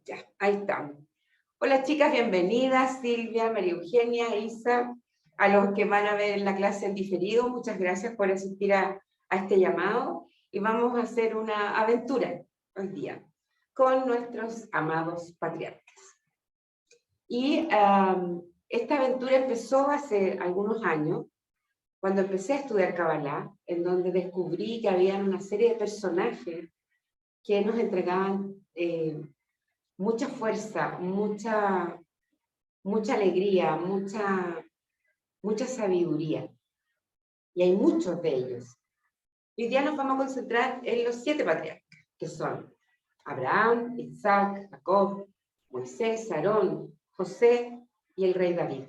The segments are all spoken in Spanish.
Ya, ahí estamos. Hola chicas, bienvenidas, Silvia, María Eugenia, Isa, a los que van a ver la clase en diferido, muchas gracias por asistir a este llamado y vamos a hacer una aventura hoy día con nuestros amados patriarcas. Y esta aventura empezó hace algunos años, cuando empecé a estudiar Kabbalah, en donde descubrí que había una serie de personajes que nos entregaban mucha fuerza, mucha alegría, mucha sabiduría. Y hay muchos de ellos. Hoy día nos vamos a concentrar en los 7 patriarcas, que son Abraham, Isaac, Jacob, Moisés, Aarón, José y el rey David.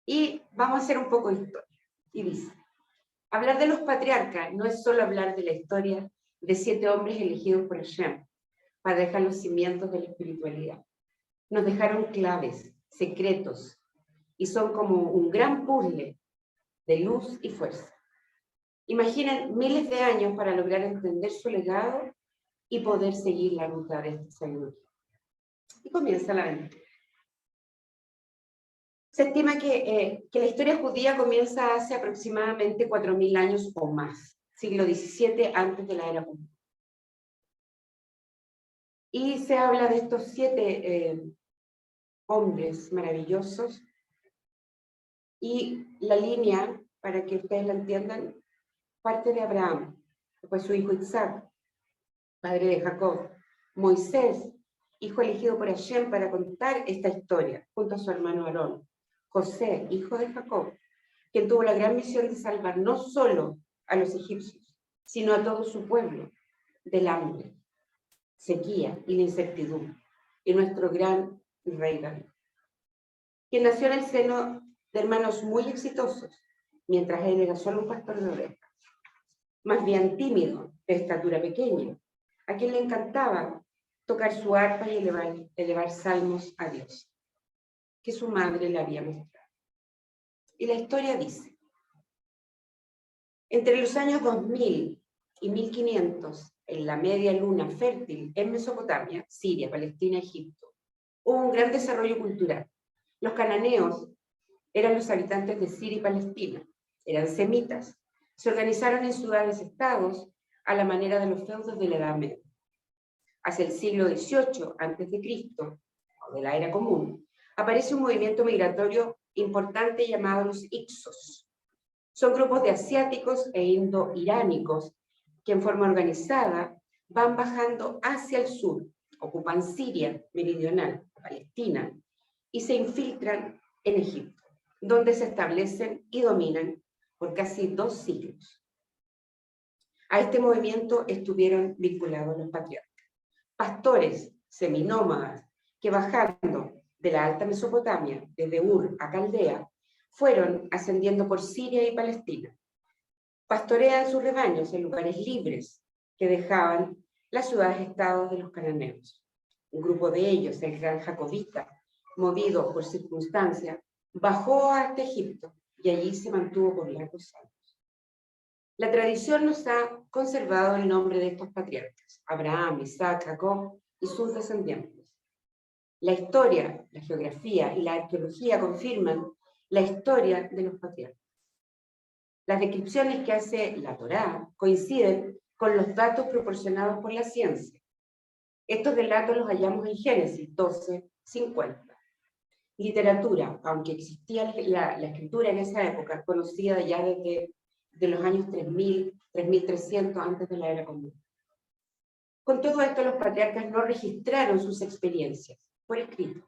Y vamos a hacer un poco de historia. Y dice, hablar de los patriarcas no es solo hablar de la historia de 7 hombres elegidos por Hashem para dejar los cimientos de la espiritualidad. Nos dejaron claves, secretos, y son como un gran puzzle de luz y fuerza. Imaginen miles de años para lograr entender su legado y poder seguir la ruta de esta sabiduría. Y comienza la aventura. Se estima que la historia judía comienza hace aproximadamente 4000 años o más, siglo XVII antes de la era común. Y se habla de estos 7 hombres maravillosos, y la línea, para que ustedes la entiendan, parte de Abraham, después su hijo Isaac, padre de Jacob, Moisés, hijo elegido por Hashem para contar esta historia, junto a su hermano Aarón, José, hijo de Jacob, quien tuvo la gran misión de salvar no solo a los egipcios, sino a todo su pueblo del hambre, sequía y la incertidumbre, y nuestro gran rey David, quien nació en el seno de hermanos muy exitosos, mientras él era solo un pastor de ovejas, más bien tímido, de estatura pequeña, a quien le encantaba tocar su arpa y elevar salmos a Dios, que su madre le había mostrado. Y la historia dice, entre los años 2000 y 1500, en la media luna fértil en Mesopotamia, Siria, Palestina, Egipto, hubo un gran desarrollo cultural. Los cananeos eran los habitantes de Siria y Palestina, eran semitas, se organizaron en ciudades-estados a la manera de los feudos de la Edad Media. Hacia el siglo XVIII a.C., o de la era común, aparece un movimiento migratorio importante llamado los Ixos. Son grupos de asiáticos e indo-iránicos que en forma organizada van bajando hacia el sur, ocupan Siria meridional, Palestina, y se infiltran en Egipto, donde se establecen y dominan por casi 2 siglos. A este movimiento estuvieron vinculados los patriarcas, pastores seminómadas que bajando de la alta Mesopotamia, desde Ur a Caldea, fueron ascendiendo por Siria y Palestina. Pastorean sus rebaños en lugares libres que dejaban las ciudades-estados de los cananeos. Un grupo de ellos, el gran jacobita, movido por circunstancias, bajó hasta Egipto y allí se mantuvo por largos años. La tradición nos ha conservado el nombre de estos patriarcas, Abraham, Isaac, Jacob y sus descendientes. La historia, la geografía y la arqueología confirman la historia de los patriarcas. Las descripciones que hace la Torá coinciden con los datos proporcionados por la ciencia. Estos relatos los hallamos en Génesis 12:50. Literatura, aunque existía la escritura en esa época, conocida ya desde los años 3000, 3300 antes de la era común. Con todo esto, los patriarcas no registraron sus experiencias por escrito.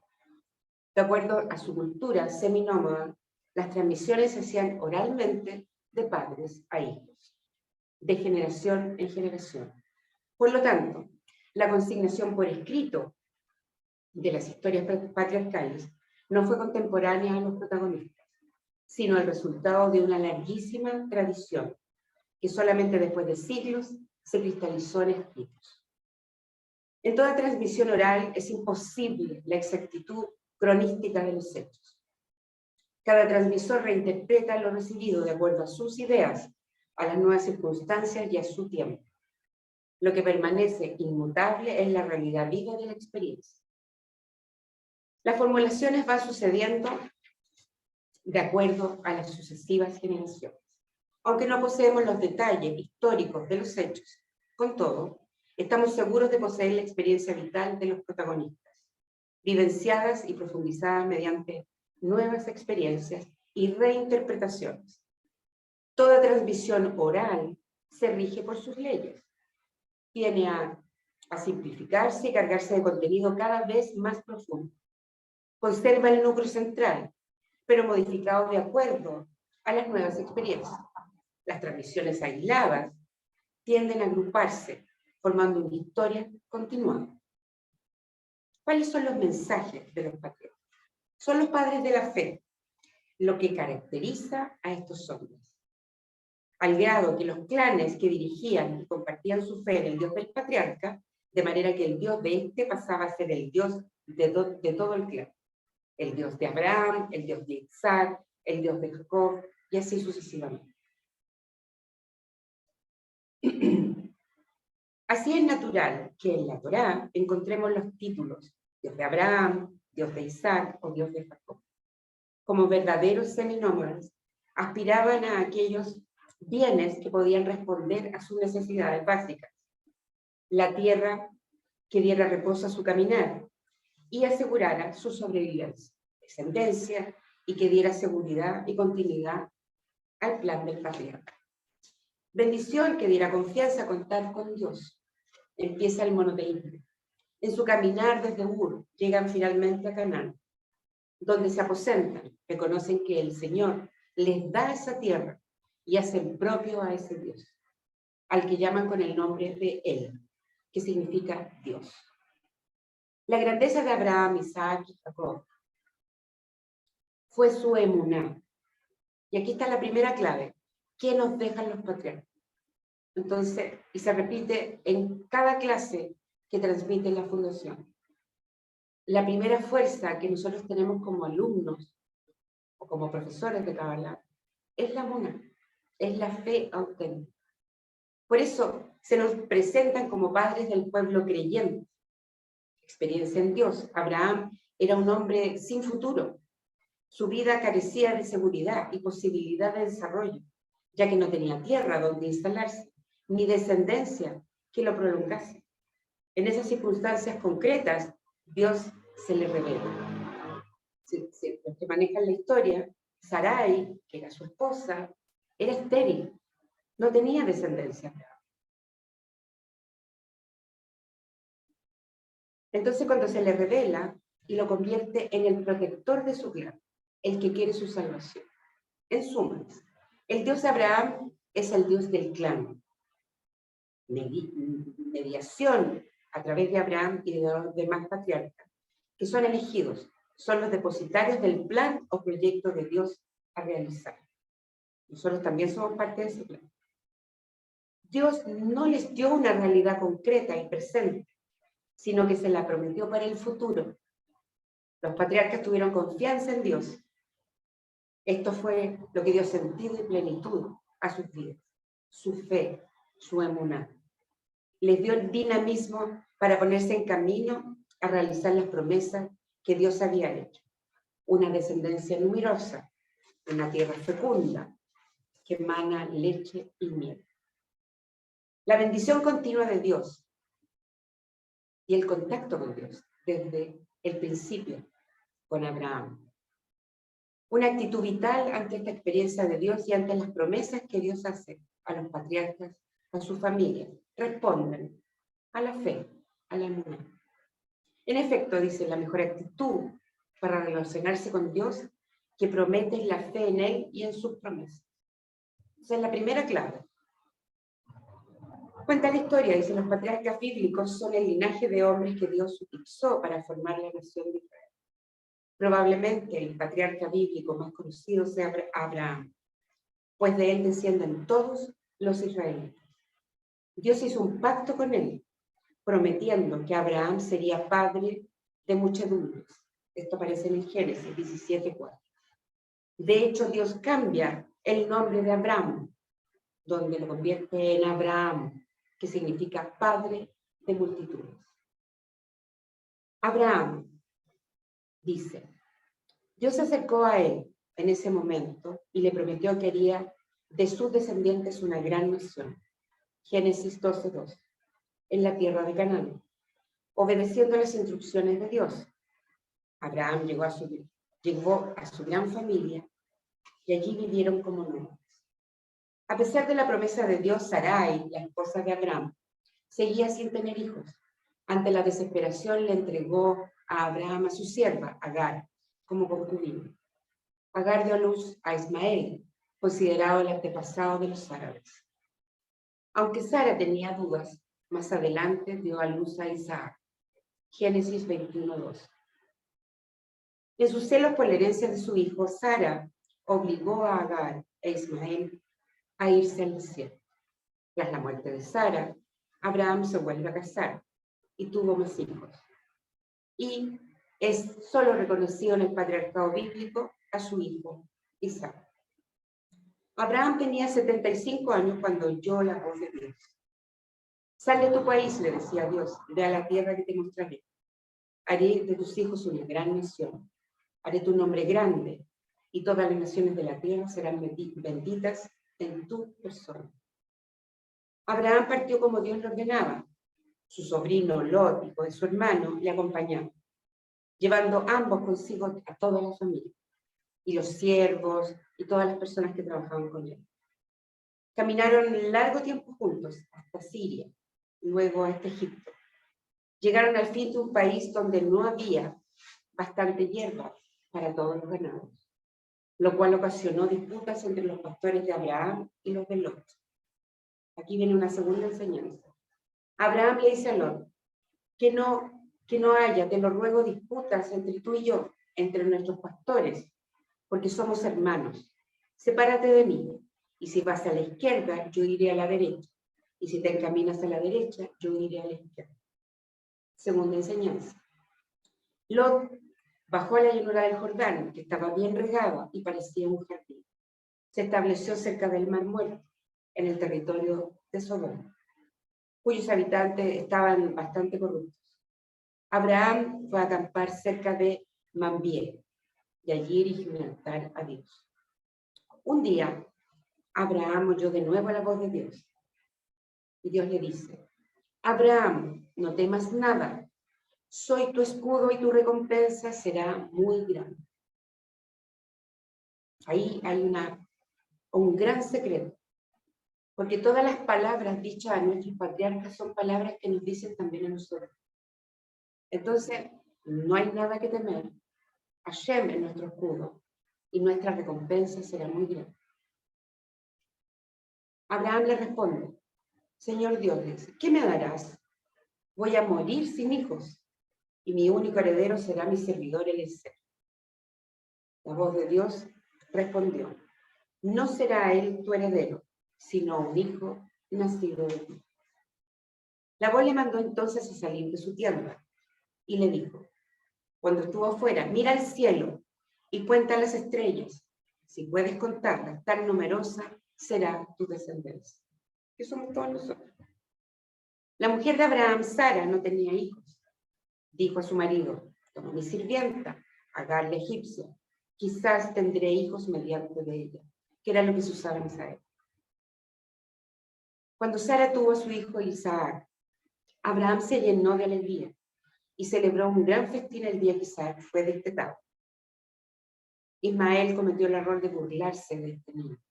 De acuerdo a su cultura seminómada, las transmisiones se hacían oralmente de padres a hijos, de generación en generación. Por lo tanto, la consignación por escrito de las historias patriarcales no fue contemporánea a los protagonistas, sino el resultado de una larguísima tradición que solamente después de siglos se cristalizó en escritos. En toda transmisión oral es imposible la exactitud cronística de los hechos. Cada transmisor reinterpreta lo recibido de acuerdo a sus ideas, a las nuevas circunstancias y a su tiempo. Lo que permanece inmutable es la realidad viva de la experiencia. Las formulaciones van sucediendo de acuerdo a las sucesivas generaciones. Aunque no poseemos los detalles históricos de los hechos, con todo, estamos seguros de poseer la experiencia vital de los protagonistas, vivenciadas y profundizadas mediante nuevas experiencias y reinterpretaciones. Toda transmisión oral se rige por sus leyes. Tiene a simplificarse y cargarse de contenido cada vez más profundo. Conserva el núcleo central, pero modificado de acuerdo a las nuevas experiencias. Las transmisiones aisladas tienden a agruparse, formando una historia continuada. ¿Cuáles son los mensajes de los patriarcas? Son los padres de la fe, lo que caracteriza a estos hombres. Al grado que los clanes que dirigían y compartían su fe en el Dios del patriarca, de manera que el Dios de este pasaba a ser el Dios de todo el clan. El Dios de Abraham, el Dios de Isaac, el Dios de Jacob, y así sucesivamente. Así es natural que en la Torá encontremos los títulos Dios de Abraham, Dios de Isaac o Dios de Jacob. Como verdaderos seminómadas, aspiraban a aquellos bienes que podían responder a sus necesidades básicas. La tierra que diera reposo a su caminar y asegurara su sobrevivencia, descendencia, y que diera seguridad y continuidad al plan del patriarca. Bendición que diera confianza a contar con Dios. Empieza el monoteísmo. En su caminar desde Ur, llegan finalmente a Canaán, donde se aposentan, reconocen que el Señor les da esa tierra y hacen propio a ese Dios, al que llaman con el nombre de Él, que significa Dios. La grandeza de Abraham, Isaac y Jacob fue su emuná. Y aquí está la primera clave. ¿Qué nos dejan los patriarcas? Entonces, y se repite en cada clase que transmite la fundación. La primera fuerza que nosotros tenemos como alumnos o como profesores de Kabbalah es la emuná, es la fe auténtica. Por eso se nos presentan como padres del pueblo creyente. Experiencia en Dios. Abraham era un hombre sin futuro. Su vida carecía de seguridad y posibilidad de desarrollo, ya que no tenía tierra donde instalarse, ni descendencia que lo prolongase. En esas circunstancias concretas, Dios se le revela. Los que manejan la historia, Sarai, que era su esposa, era estéril, no tenía descendencia. Entonces, cuando se le revela y lo convierte en el protector de su clan, el que quiere su salvación. En suma, el Dios de Abraham es el Dios del clan. Mediación a través de Abraham y de los demás patriarcas, que son elegidos, son los depositarios del plan o proyecto de Dios a realizar. Nosotros también somos parte de ese plan. Dios no les dio una realidad concreta y presente, sino que se la prometió para el futuro. Los patriarcas tuvieron confianza en Dios. Esto fue lo que dio sentido y plenitud a sus vidas, su fe, su emuná. Les dio el dinamismo para ponerse en camino a realizar las promesas que Dios había hecho. Una descendencia numerosa, una tierra fecunda, que emana leche y miel. La bendición continua de Dios y el contacto con Dios desde el principio con Abraham. Una actitud vital ante esta experiencia de Dios y ante las promesas que Dios hace a los patriarcas, a su familia. Responden a la fe, a la emuná. En efecto, dice, la mejor actitud para relacionarse con Dios que promete es la fe en Él y en sus promesas. Esa es la primera clave. Cuenta la historia, dice, los patriarcas bíblicos son el linaje de hombres que Dios utilizó para formar la nación de Israel. Probablemente el patriarca bíblico más conocido sea Abraham, pues de él descienden todos los israelitas. Dios hizo un pacto con él, prometiendo que Abraham sería padre de muchedumbres. Esto aparece en el Génesis 17:4. De hecho, Dios cambia el nombre de Abraham, donde lo convierte en Abraham, que significa padre de multitudes. Abraham dice, Dios se acercó a él en ese momento y le prometió que haría de sus descendientes una gran nación. Génesis 12:2, en la tierra de Canaán, obedeciendo las instrucciones de Dios. Abraham llegó a su gran familia y allí vivieron como nómadas. A pesar de la promesa de Dios, Sarai, la esposa de Abraham, seguía sin tener hijos. Ante la desesperación le entregó a Abraham a su sierva, Agar, como concubina. Agar dio a luz a Ismael, considerado el antepasado de los árabes. Aunque Sara tenía dudas, más adelante dio a luz a Isaac. Génesis 21:2. En sus celos por la herencia de su hijo, Sara obligó a Agar e Ismael a irse al desierto. Tras la muerte de Sara, Abraham se vuelve a casar y tuvo más hijos. Y es solo reconocido en el patriarcado bíblico a su hijo Isaac. Abraham tenía 75 años cuando oyó la voz de Dios. Sal de tu país, le decía Dios, ve a la tierra que te mostraré. Haré de tus hijos una gran nación. Haré tu nombre grande y todas las naciones de la tierra serán benditas en tu persona. Abraham partió como Dios lo ordenaba. Su sobrino Lot, hijo de su hermano, le acompañaba, llevando ambos consigo a toda la familia, y los siervos y todas las personas que trabajaban con él. Caminaron largo tiempo juntos hasta Siria, luego hasta Egipto. Llegaron al fin de un país donde no había bastante hierba para todos los ganados, lo cual ocasionó disputas entre los pastores de Abraham y los de Lot. Aquí viene una segunda enseñanza. Abraham le dice a Lot, que no haya, te lo ruego, disputas entre tú y yo, entre nuestros pastores, porque somos hermanos. Sepárate de mí, y si vas a la izquierda, yo iré a la derecha, y si te encaminas a la derecha, yo iré a la izquierda. Segunda enseñanza. Lot bajó a la llanura del Jordán, que estaba bien regada y parecía un jardín. Se estableció cerca del Mar Muerto, en el territorio de Sodoma, cuyos habitantes estaban bastante corruptos. Abraham fue a acampar cerca de Mambié y allí erigió un altar a Dios. Un día, Abraham oyó de nuevo la voz de Dios. Y Dios le dice, Abraham, no temas nada. Soy tu escudo y tu recompensa será muy grande. Ahí hay un gran secreto. Porque todas las palabras dichas a nuestros patriarcas son palabras que nos dicen también a nosotros. Entonces, no hay nada que temer. Hashem es nuestro escudo y nuestra recompensa será muy grande. Abraham le responde, Señor Dios, dice, ¿qué me darás? Voy a morir sin hijos y mi único heredero será mi servidor Eliezer. La voz de Dios respondió, no será él tu heredero, sino un hijo nacido de ti. La voz le mandó entonces a salir de su tienda y le dijo, cuando estuvo fuera, mira al cielo y cuenta las estrellas. Si puedes contarlas, tan numerosa será tu descendencia. Que somos todos nosotros. La mujer de Abraham, Sara, no tenía hijos. Dijo a su marido, toma mi sirvienta, Agar la egipcia. Quizás tendré hijos mediante de ella, que era lo que se usaba en esa época. Cuando Sara tuvo a su hijo Isaac, Abraham se llenó de alegría y celebró un gran festín el día que Isaac fue destetado. Ismael cometió el error de burlarse de este niño.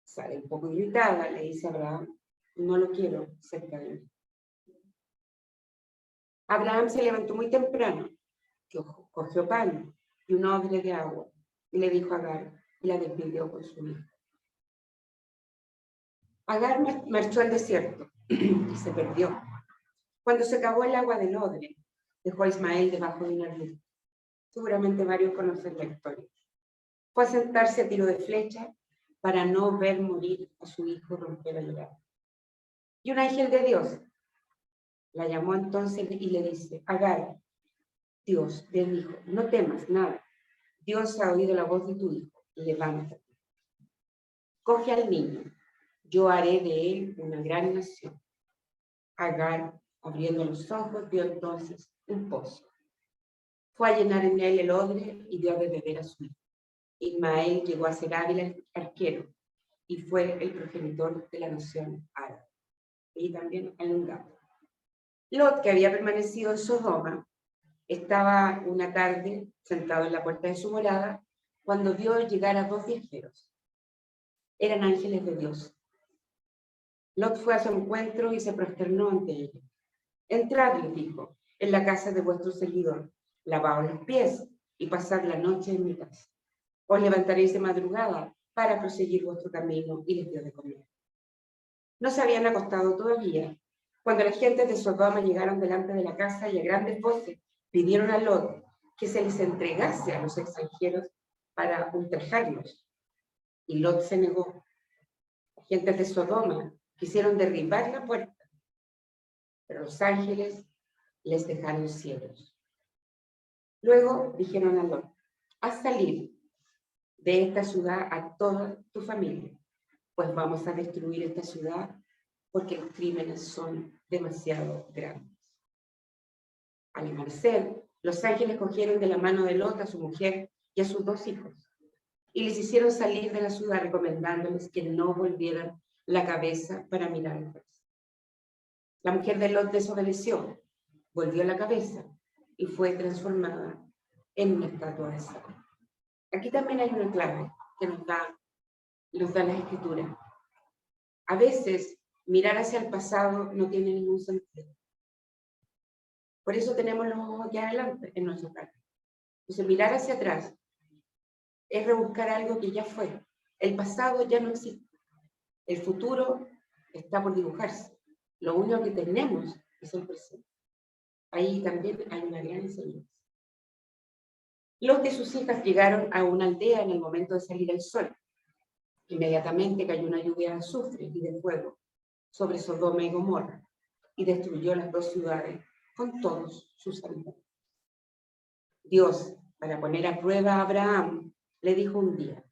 Sale un poco irritada, le dice a Abraham, no lo quiero cerca de mí. Abraham se levantó muy temprano, cogió pan y un odre de agua, y le dijo a Agar, y la despidió con su hijo. Agar marchó al desierto y se perdió. Cuando se acabó el agua del odre, dejó a Ismael debajo de un arbusto. Seguramente varios conocen la historia. Fue a sentarse a tiro de flecha para no ver morir a su hijo romper a llorar. Y un ángel de Dios la llamó entonces y le dice, Agar, Dios le dijo, no temas nada. Dios ha oído la voz de tu hijo. Levántate. Coge al niño. Yo haré de él una gran nación. Agar, abriendo los ojos, vio entonces un pozo. Fue a llenar en él el odre y dio de beber a su hijo. Ismael llegó a ser hábil arquero y fue el progenitor de la nación árabe. Y también hay un gato. Lot, que había permanecido en Sodoma, estaba una tarde sentado en la puerta de su morada cuando vio llegar a 2 viajeros. Eran ángeles de Dios. Lot fue a su encuentro y se prosternó ante ellos. Entrad, les dijo, en la casa de vuestro seguidor, lavaos los pies y pasad la noche en mi casa. Os levantaréis de madrugada para proseguir vuestro camino, y les dio de comer. No se habían acostado todavía, cuando las gentes de Sodoma llegaron delante de la casa y a grandes voces pidieron a Lot que se les entregase a los extranjeros para ultrajarlos. Y Lot se negó. Las gentes de Sodoma quisieron derribar la puerta, pero los ángeles les dejaron ciegos. Luego dijeron a Lot: haz salir de esta ciudad a toda tu familia, pues vamos a destruir esta ciudad porque los crímenes son demasiado grandes. Al amanecer, los ángeles cogieron de la mano de Lot a su mujer y a sus 2 hijos y les hicieron salir de la ciudad recomendándoles que no volvieran la cabeza para mirar atrás. La mujer de Lot desobedeció, volvió la cabeza y fue transformada en una estatua de sal. Aquí también hay una clave que nos da la Escritura. A veces, mirar hacia el pasado no tiene ningún sentido. Por eso tenemos los ojos aquí adelante en nuestro carro. Entonces, mirar hacia atrás es rebuscar algo que ya fue. El pasado ya no existe. El futuro está por dibujarse. Lo único que tenemos es el presente. Ahí también hay una gran enseñanza. Lot y sus hijas llegaron a una aldea en el momento de salir el sol. Inmediatamente cayó una lluvia de azufre y de fuego sobre Sodoma y Gomorra y destruyó las 2 ciudades con todos sus habitantes. Dios, para poner a prueba a Abraham, le dijo un día: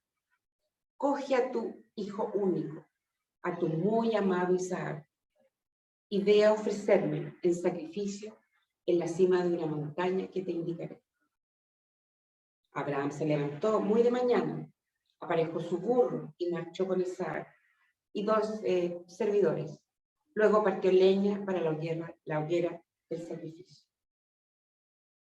coge a tu hijo único, a tu muy amado Isaac, y ve a ofrecerme en sacrificio en la cima de una montaña que te indicaré. Abraham se levantó muy de mañana, aparejó su burro y marchó con Isaac y 2 servidores. Luego partió leña para la hoguera del sacrificio.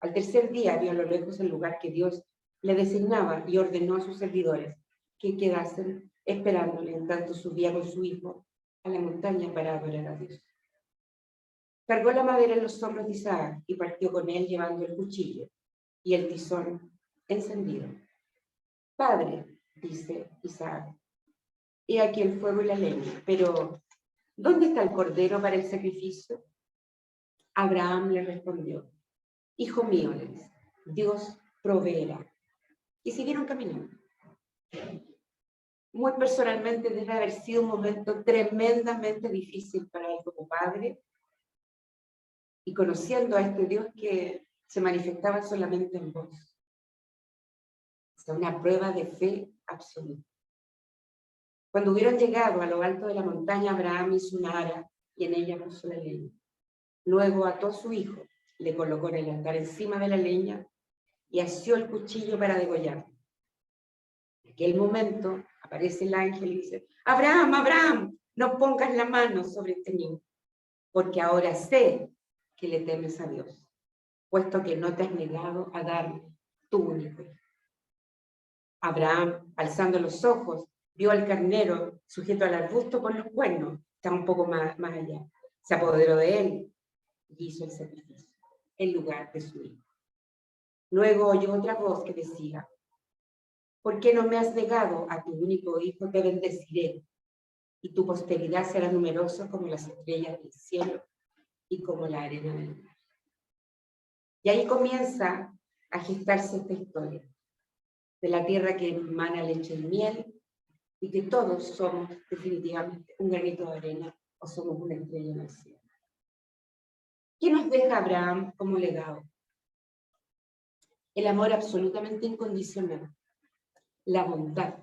Al tercer día vio a lo lejos el lugar que Dios le designaba y ordenó a sus servidores que quedasen esperándole en tanto subía con su hijo a la montaña para adorar a Dios. Cargó la madera en los hombros de Isaac y partió con él llevando el cuchillo y el tizón encendido. Padre, dice Isaac, he aquí el fuego y la leña, pero ¿dónde está el cordero para el sacrificio? Abraham le respondió: hijo mío, Dios proveerá. Y siguieron caminando. Muy personalmente debe haber sido un momento tremendamente difícil para él como padre, y conociendo a este Dios que se manifestaba solamente en voz. Es una prueba de fe absoluta. Cuando hubieron llegado a lo alto de la montaña, Abraham hizo una ara y en ella puso la leña. Luego ató a su hijo, le colocó en el altar encima de la leña y asió el cuchillo para degollarlo. En aquel momento aparece el ángel y dice: Abraham, Abraham, no pongas la mano sobre este niño, porque ahora sé que le temes a Dios, puesto que no te has negado a darme tu único hijo. Abraham, alzando los ojos, vio al carnero sujeto al arbusto con los cuernos, está un poco más allá. Se apoderó de él y hizo el sacrificio en lugar de su hijo. Luego oyó otra voz que decía: ¿por qué no me has negado a tu único hijo? Te bendeciré, y tu posteridad será numerosa como las estrellas del cielo y como la arena del mar. Y ahí comienza a gestarse esta historia de la tierra que emana leche y miel, y que todos somos definitivamente un granito de arena o somos una estrella en el cielo. ¿Qué nos deja Abraham como legado? El amor absolutamente incondicional, la bondad,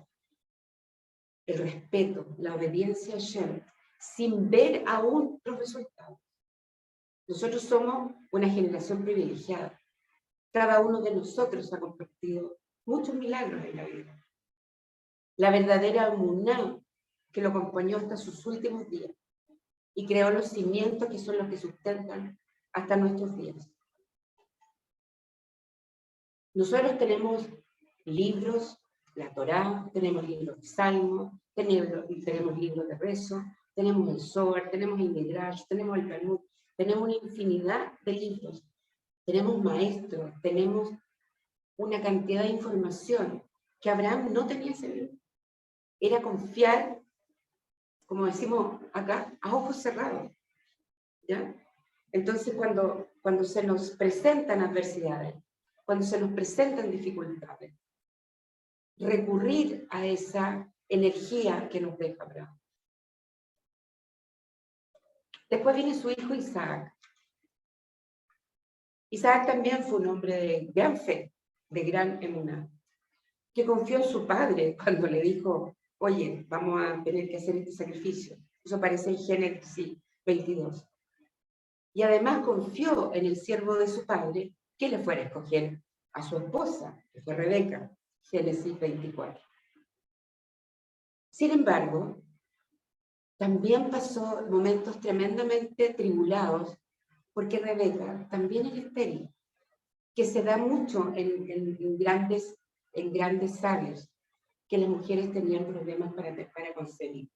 el respeto, la obediencia a Shem, sin ver aún los resultados. Nosotros somos una generación privilegiada. Cada uno de nosotros ha compartido muchos milagros en la vida. La verdadera emuná que lo acompañó hasta sus últimos días y creó los cimientos que son los que sustentan hasta nuestros días. Nosotros tenemos libros, la Torá, tenemos libros de Salmos, tenemos libros de rezo, tenemos el Zohar, tenemos el Midrash, tenemos el Talmud, tenemos una infinidad de libros, tenemos maestros, tenemos una cantidad de información que Abraham no tenía ese libro. Era confiar, como decimos acá, a ojos cerrados. ¿Ya? Entonces, cuando se nos presentan adversidades, cuando se nos presentan dificultades, recurrir a esa energía que nos deja Abraham. Después viene su hijo Isaac. Isaac también fue un hombre de gran fe, de gran emuná, que confió en su padre cuando le dijo, oye, vamos a tener que hacer este sacrificio. Eso aparece en Génesis 22. Y además confió en el siervo de su padre que le fuera a escoger a su esposa, que fue Rebeca, Génesis 24. Sin embargo, también pasó momentos tremendamente tribulados, porque Rebeca también era estéril, que se da mucho en grandes sabios, que las mujeres tenían problemas para concebir.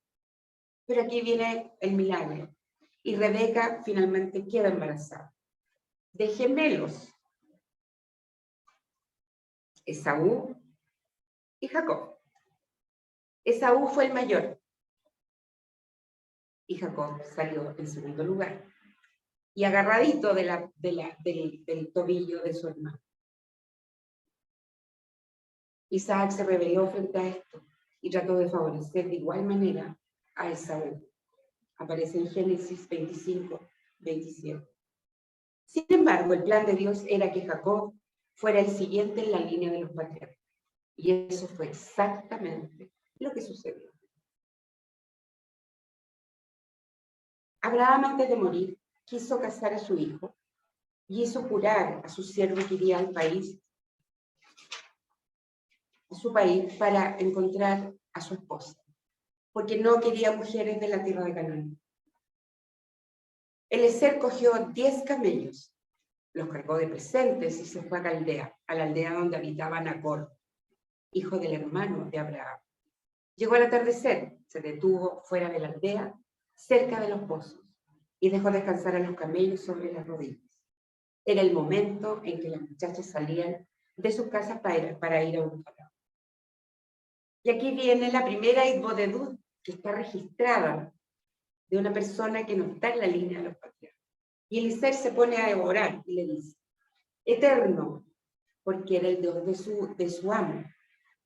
Pero aquí viene el milagro, y Rebeca finalmente queda embarazada de gemelos, Esaú y Jacob. Esaú fue el mayor, y Jacob salió en segundo lugar, y agarradito del tobillo de su hermano. Isaac se rebeló frente a esto y trató de favorecer de igual manera a Esaú. Aparece en Génesis 25, 27. Sin embargo, el plan de Dios era que Jacob fuera el siguiente en la línea de los patriarcas. Y eso fue exactamente lo que sucedió. Abraham, antes de morir, quiso casar a su hijo y hizo jurar a su siervo que iría al país, a su país, para encontrar a su esposa, porque no quería mujeres de la tierra de Canaán. Eliezer cogió 10 camellos, los cargó de presentes y se fue a Caldea, a la aldea donde habitaba Nacor, hijo del hermano de Abraham. Llegó al atardecer, se detuvo fuera de la aldea, cerca de los pozos, y dejó descansar a los camellos sobre las rodillas. Era el momento en que las muchachas salían de sus casas para ir a buscar. Y aquí viene la primera Itbodedut que está registrada de una persona que no está en la línea de los patriarcas. Y Eliezer se pone a orar y le dice, Eterno, porque era el Dios de su amo,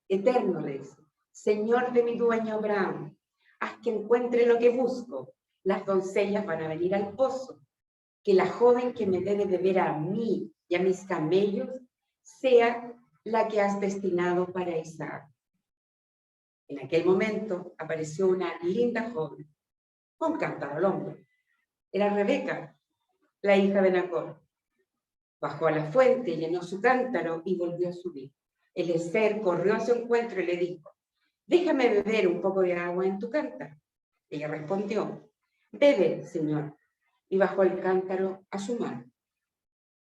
Eterno le dice, Señor de mi dueño Abraham, haz que encuentre lo que busco. Las doncellas van a venir al pozo. Que la joven que me dé de beber a mí y a mis camellos sea la que has destinado para Isaac. En aquel momento apareció una linda joven, con cántaro al hombro. Era Rebeca, la hija de Nacor. Bajó a la fuente, llenó su cántaro y volvió a subir. Eliezer corrió a su encuentro y le dijo, déjame beber un poco de agua en tu cántaro. Ella respondió, bebe, señor, y bajó el cántaro a su mano.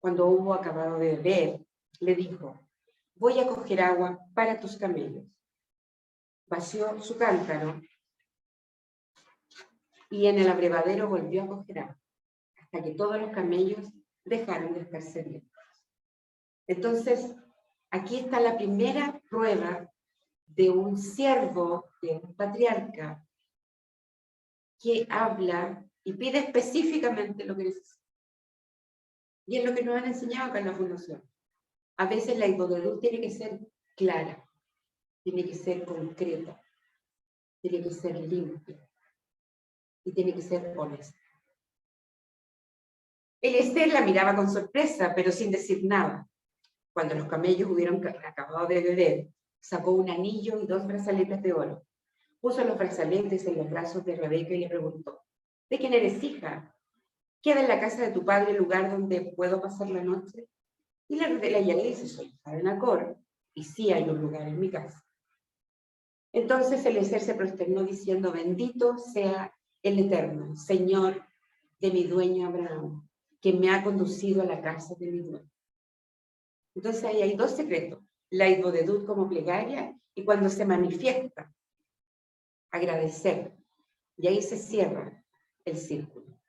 Cuando hubo acabado de beber, le dijo, voy a coger agua para tus camellos. Vació su cántaro y en el abrevadero volvió a coger agua, hasta que todos los camellos dejaron de estar sedientos. Entonces, aquí está la primera prueba de un siervo, de un patriarca, que habla y pide específicamente lo que necesita. Y es lo que nos han enseñado acá en la Fundación. A veces la Itbodedut tiene que ser clara, tiene que ser concreta, tiene que ser limpia y tiene que ser honesta. Eliezer la miraba con sorpresa, pero sin decir nada. Cuando los camellos hubieron acabado de beber, sacó un anillo y 2 brazaletes de oro. Puso los brazaletes en los brazos de Rebeca y le preguntó, ¿de quién eres hija? ¿Queda en la casa de tu padre el lugar donde puedo pasar la noche? Y ella le dice, soy hija de Nacor, y sí hay un lugar en mi casa. Entonces Eliezer se prosternó diciendo, bendito sea el Eterno, Señor de mi dueño Abraham, que me ha conducido a la casa de mi dueño. Entonces ahí hay dos secretos, la Idbodedut como plegaria y cuando se manifiesta, agradecer. Y ahí se cierra el círculo.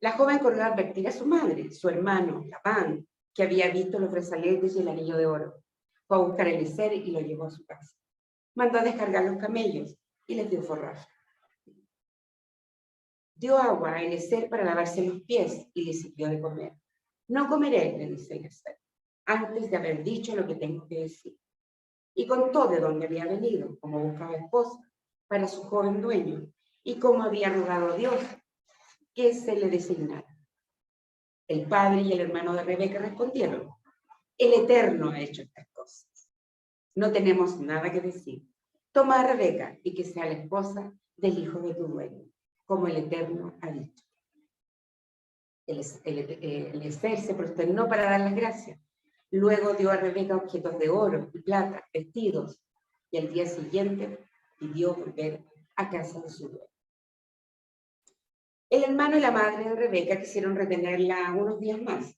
La joven corrió a advertir a su madre, su hermano, Labán, que había visto los brazaletes y el anillo de oro. Fue a buscar a Eliezer y lo llevó a su casa. Mandó a descargar los camellos y les dio forraje. Dio agua a Eliezer para lavarse los pies y le sirvió de comer. No comeré, le dice Eliezer, antes de haber dicho lo que tengo que decir. Y contó de dónde había venido, cómo buscaba esposa para su joven dueño y cómo había rogado a Dios que se le designara. El padre y el hermano de Rebeca respondieron, el Eterno ha hecho estas cosas. No tenemos nada que decir. Toma a Rebeca y que sea la esposa del hijo de tu dueño, como el Eterno ha dicho. Eliezer se prosternó para dar las gracias. Luego dio a Rebeca objetos de oro y plata, vestidos, y al día siguiente pidió volver a casa de su dueño. El hermano y la madre de Rebeca quisieron retenerla unos días más.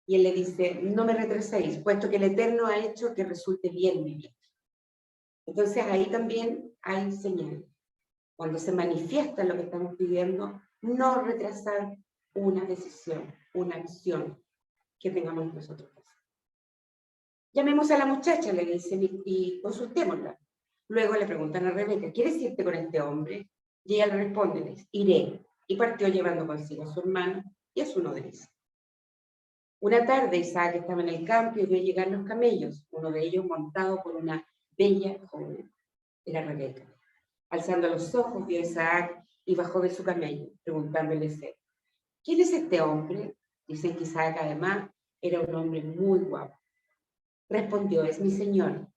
Y él le dice, no me retraséis, puesto que el Eterno ha hecho que resulte bien mi vida. Entonces ahí también hay señal. Cuando se manifiesta lo que estamos pidiendo, no retrasar una decisión, una acción que tengamos nosotros que hacer. Llamemos a la muchacha, le dicen, y consultémosla. Luego le preguntan a Rebeca, ¿quieres irte con este hombre? Y ella le responde, iré. Y partió llevando consigo a su hermano y a su nodriza. Una tarde Isaac estaba en el campo y vio llegar los camellos, uno de ellos montado por una bella joven. Era Rebeca. Alzando los ojos vio a Isaac y bajó de su camello, preguntándole, ¿quién es este hombre? Dicen que Isaac además era un hombre muy guapo. Respondió, es mi señor.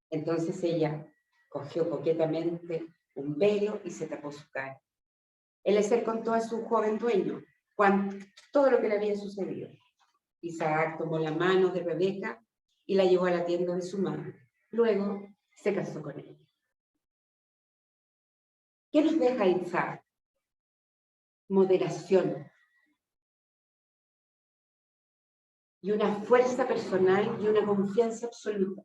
Entonces ella cogió coquetamente un velo y se tapó su cara. Eliezer contó a su joven dueño todo lo que le había sucedido. Isaac tomó la mano de Rebeca y la llevó a la tienda de su madre. Luego se casó con ella. ¿Qué nos deja Isaac? Moderación. Y una fuerza personal y una confianza absoluta.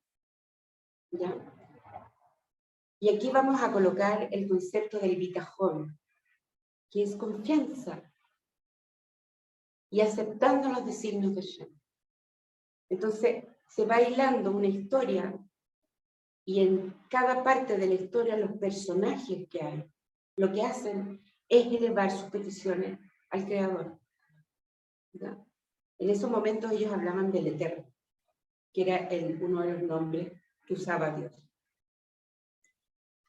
¿Ya? Y aquí vamos a colocar el concepto del bitajón, que es confianza y aceptando los designios de Shem. Entonces, se va hilando una historia y en cada parte de la historia los personajes que hay, lo que hacen es elevar sus peticiones al Creador. ¿Ya? En esos momentos ellos hablaban del Eterno, que era uno de los nombres que usaba Dios.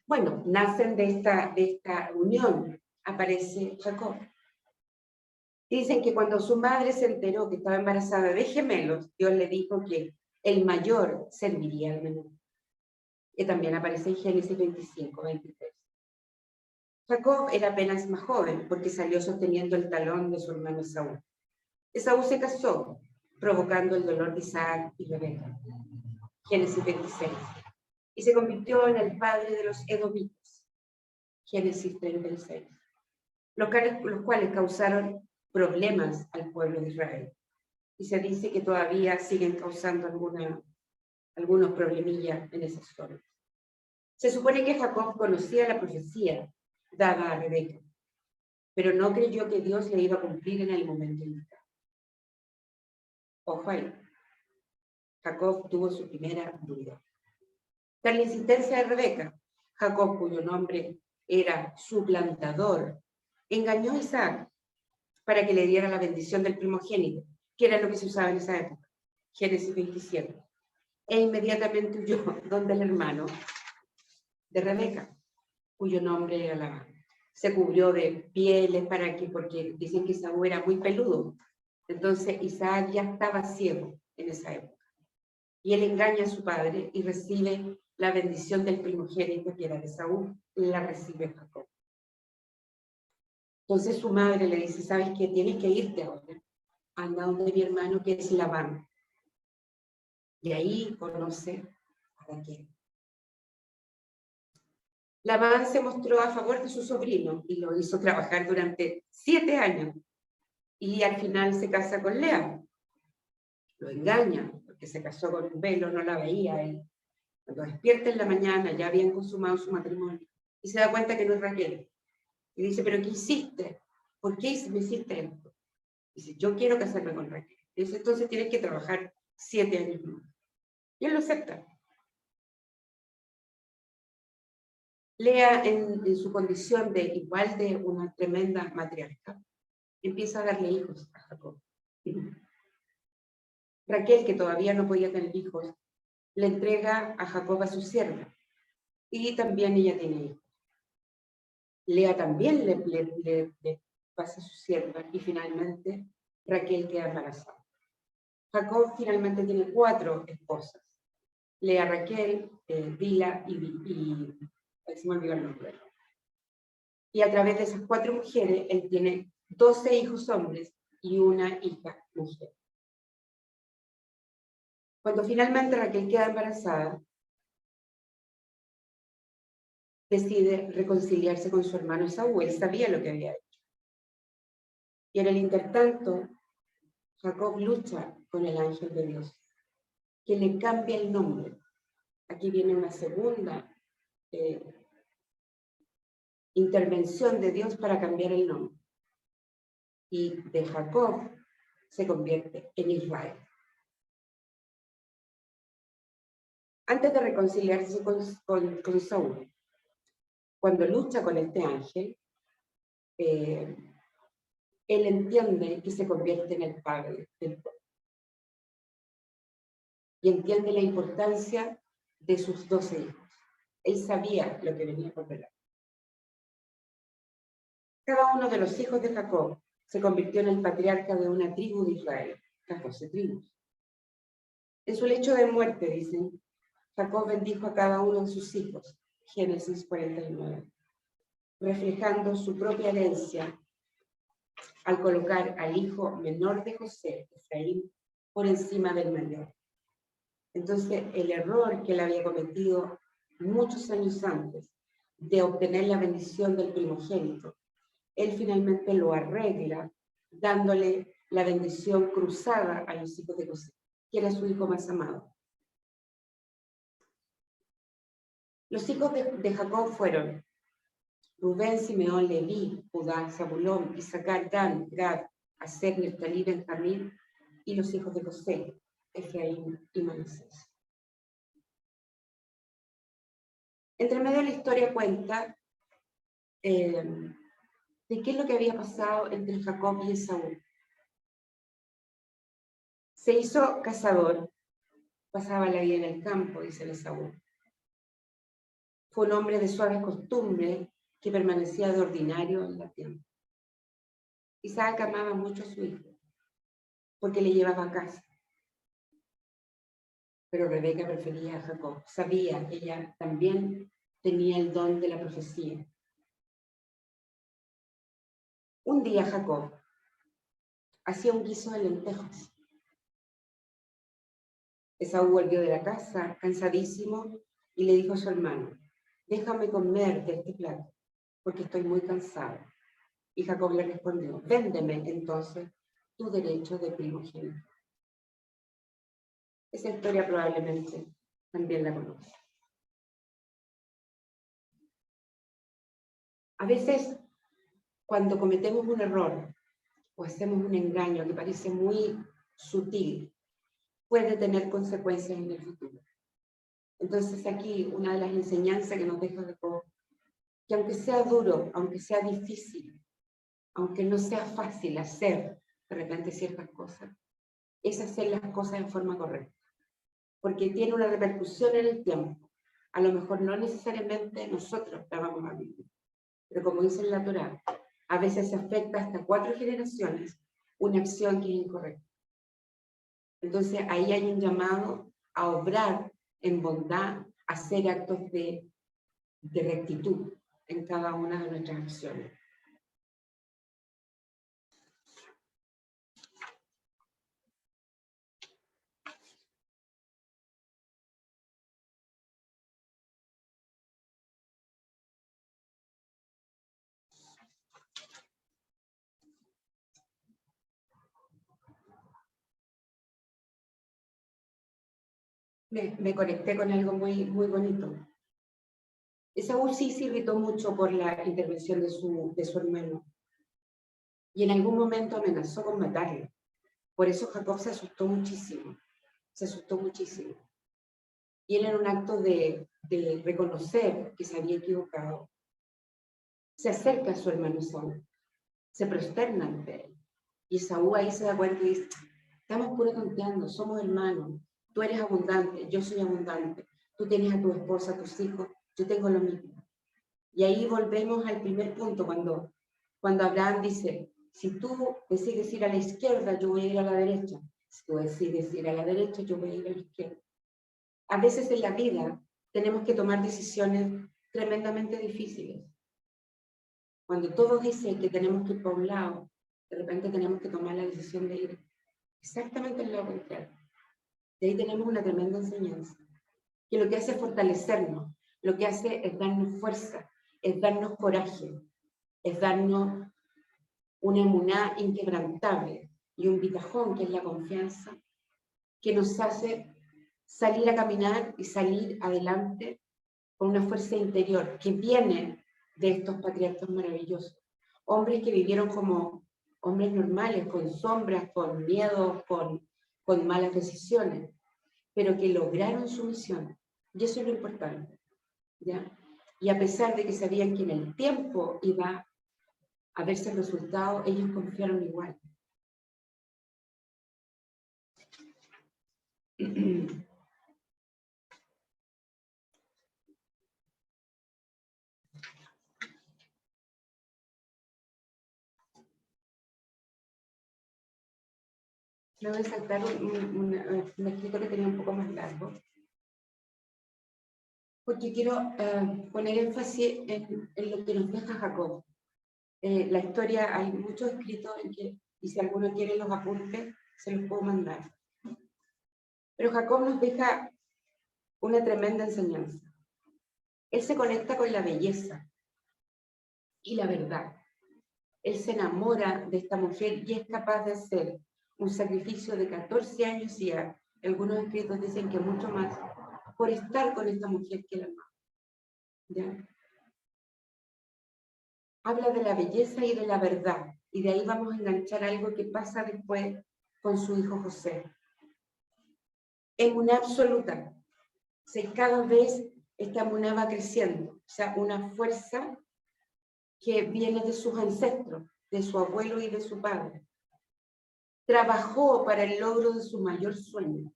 Bueno, nacen de esta unión, aparece Jacob. Dicen que cuando su madre se enteró que estaba embarazada de gemelos, Dios le dijo que el mayor serviría al menor. Que también aparece en Génesis 25, 23. Jacob era apenas más joven porque salió sosteniendo el talón de su hermano Esaú. Esaú se casó, provocando el dolor de Isaac y Rebeca. Génesis 26. Y se convirtió en el padre de los edomitas. Génesis 36. Los cuales causaron problemas al pueblo de Israel. Y se dice que todavía siguen causando algunos problemillas en esas zonas. Se supone que Jacob conocía la profecía dada a Rebeca, pero no creyó que Dios le iba a cumplir en el momento indicado. Ojo ahí. Jacob tuvo su primera duda. Tras la insistencia de Rebeca, Jacob, cuyo nombre era suplantador, engañó a Isaac para que le diera la bendición del primogénito, que era lo que se usaba en esa época. Génesis 27. E inmediatamente huyó donde el hermano de Rebeca, cuyo nombre era Labán. Se cubrió de pieles porque dicen que Esaú era muy peludo. Entonces Isaac ya estaba ciego en esa época. Y él engaña a su padre y recibe la bendición del primogénito que era de Esaú, la recibe Jacob. Entonces su madre le dice, ¿sabes qué? Tienes que irte ahora. Anda donde mi hermano, que es Labán. Y ahí conoce a Raquel. Labán se mostró a favor de su sobrino y lo hizo trabajar durante 7 años. Y al final se casa con Lea. Lo engaña, porque se casó con un velo, no la veía él. Cuando despierta en la mañana, ya habían consumado su matrimonio. Y se da cuenta que no es Raquel. Y dice, ¿pero qué hiciste? ¿Por qué me hiciste esto? Dice, yo quiero casarme con Raquel. Dice, entonces tienes que trabajar 7 años más. Y él lo acepta. Lea, en su condición de igual de una tremenda matriarca, empieza a darle hijos a Jacob. Raquel, que todavía no podía tener hijos, le entrega a Jacob a su sierva. Y también ella tiene hijos. Lea también le pasa a su sierva y finalmente Raquel queda embarazada. Jacob finalmente tiene 4 esposas. Lea, Raquel, Bila y se me olvidó el nombre. Y a través de esas 4 mujeres, él tiene 12 hijos hombres y una hija mujer. Cuando finalmente Raquel queda embarazada, decide reconciliarse con su hermano Esaú. Él sabía lo que había hecho. Y en el intertanto, Jacob lucha con el ángel de Dios, que le cambia el nombre. Aquí viene una segunda intervención de Dios para cambiar el nombre. Y de Jacob se convierte en Israel. Antes de reconciliarse con Saúl, cuando lucha con este ángel, él entiende que se convierte en el padre del pueblo. Y entiende la importancia de sus 12 hijos. Él sabía lo que venía por delante. Cada uno de los hijos de Jacob se convirtió en el patriarca de una tribu de Israel, las 12 tribus. En su lecho de muerte, dicen, Jacob bendijo a cada uno de sus hijos, Génesis 49, reflejando su propia herencia al colocar al hijo menor de José, Efraín, por encima del mayor. Entonces, el error que él había cometido muchos años antes de obtener la bendición del primogénito, él finalmente lo arregla dándole la bendición cruzada a los hijos de José, que era su hijo más amado. Los hijos de Jacob fueron Rubén, Simeón, Leví, Judá, Zabulón, Isaacar, Dan, Gad, Aser, Neftalí, Benjamín, y los hijos de José, Efraín y Manasés. Entre medio de la historia cuenta de qué es lo que había pasado entre Jacob y Esaú. Se hizo cazador, pasaba la vida en el campo, dice Esaú. Fue un hombre de suaves costumbres que permanecía de ordinario en la tienda. Isaac amaba mucho a su hijo, porque le llevaba a casa. Pero Rebeca prefería a Jacob. Sabía que ella también tenía el don de la profecía. Un día Jacob hacía un guiso de lentejas. Esaú volvió de la casa, cansadísimo, y le dijo a su hermano, déjame comer de este plato, porque estoy muy cansado. Y Jacob le respondió, véndeme entonces tu derecho de primogénito. Esa historia probablemente también la conoce. A veces, cuando cometemos un error o hacemos un engaño que parece muy sutil, puede tener consecuencias en el futuro. Entonces aquí una de las enseñanzas que nos deja Jacob, que aunque sea duro, aunque sea difícil, aunque no sea fácil hacer de repente ciertas cosas, es hacer las cosas en forma correcta, porque tiene una repercusión en el tiempo. A lo mejor no necesariamente nosotros la vamos a vivir, pero como dice en la Torá, a veces se afecta hasta 4 generaciones una acción que es incorrecta. Entonces ahí hay un llamado a obrar en bondad, a hacer actos de rectitud en cada una de nuestras acciones. me conecté con algo muy, muy bonito. Esaú sí se irritó mucho por la intervención de su hermano. Y en algún momento amenazó con matarlo. Por eso Jacob se asustó muchísimo. Se asustó muchísimo. Y él, en un acto de reconocer que se había equivocado, se acerca a su hermano Esaú. Se prosterna ante él. Y Esaú ahí se da cuenta y dice: estamos puro tonteando, somos hermanos. Tú eres abundante, yo soy abundante. Tú tienes a tu esposa, a tus hijos, yo tengo lo mismo. Y ahí volvemos al primer punto, cuando Abraham dice: si tú decides ir a la izquierda, yo voy a ir a la derecha. Si tú decides ir a la derecha, yo voy a ir a la izquierda. A veces en la vida tenemos que tomar decisiones tremendamente difíciles. Cuando todos dicen que tenemos que ir por un lado, de repente tenemos que tomar la decisión de ir exactamente al lado contrario. De ahí tenemos una tremenda enseñanza, que lo que hace es fortalecernos, lo que hace es darnos fuerza, es darnos coraje, es darnos una emuná inquebrantable y un bitajón, que es la confianza, que nos hace salir a caminar y salir adelante con una fuerza interior que viene de estos patriarcas maravillosos. Hombres que vivieron como hombres normales, con sombras, con miedos, con malas decisiones, pero que lograron su misión. Y eso es lo importante, ¿ya? Y a pesar de que sabían que en el tiempo iba a verse el resultado, ellos confiaron igual. Me voy a saltar un escrito que tenía un poco más largo, porque quiero poner énfasis en lo que nos deja Jacob. La historia, hay muchos escritos en que, y si alguno quiere los apuntes, se los puedo mandar. Pero Jacob nos deja una tremenda enseñanza. Él se conecta con la belleza y la verdad. Él se enamora de esta mujer y es capaz de hacer un sacrificio de 14 años, y algunos escritos dicen que mucho más, por estar con esta mujer que él ama. ¿Ya? Habla de la belleza y de la verdad, y de ahí vamos a enganchar algo que pasa después con su hijo José. Emuná absoluta. Cada vez esta emuná va creciendo, o sea, una fuerza que viene de sus ancestros, de su abuelo y de su padre. Trabajó para el logro de su mayor sueño.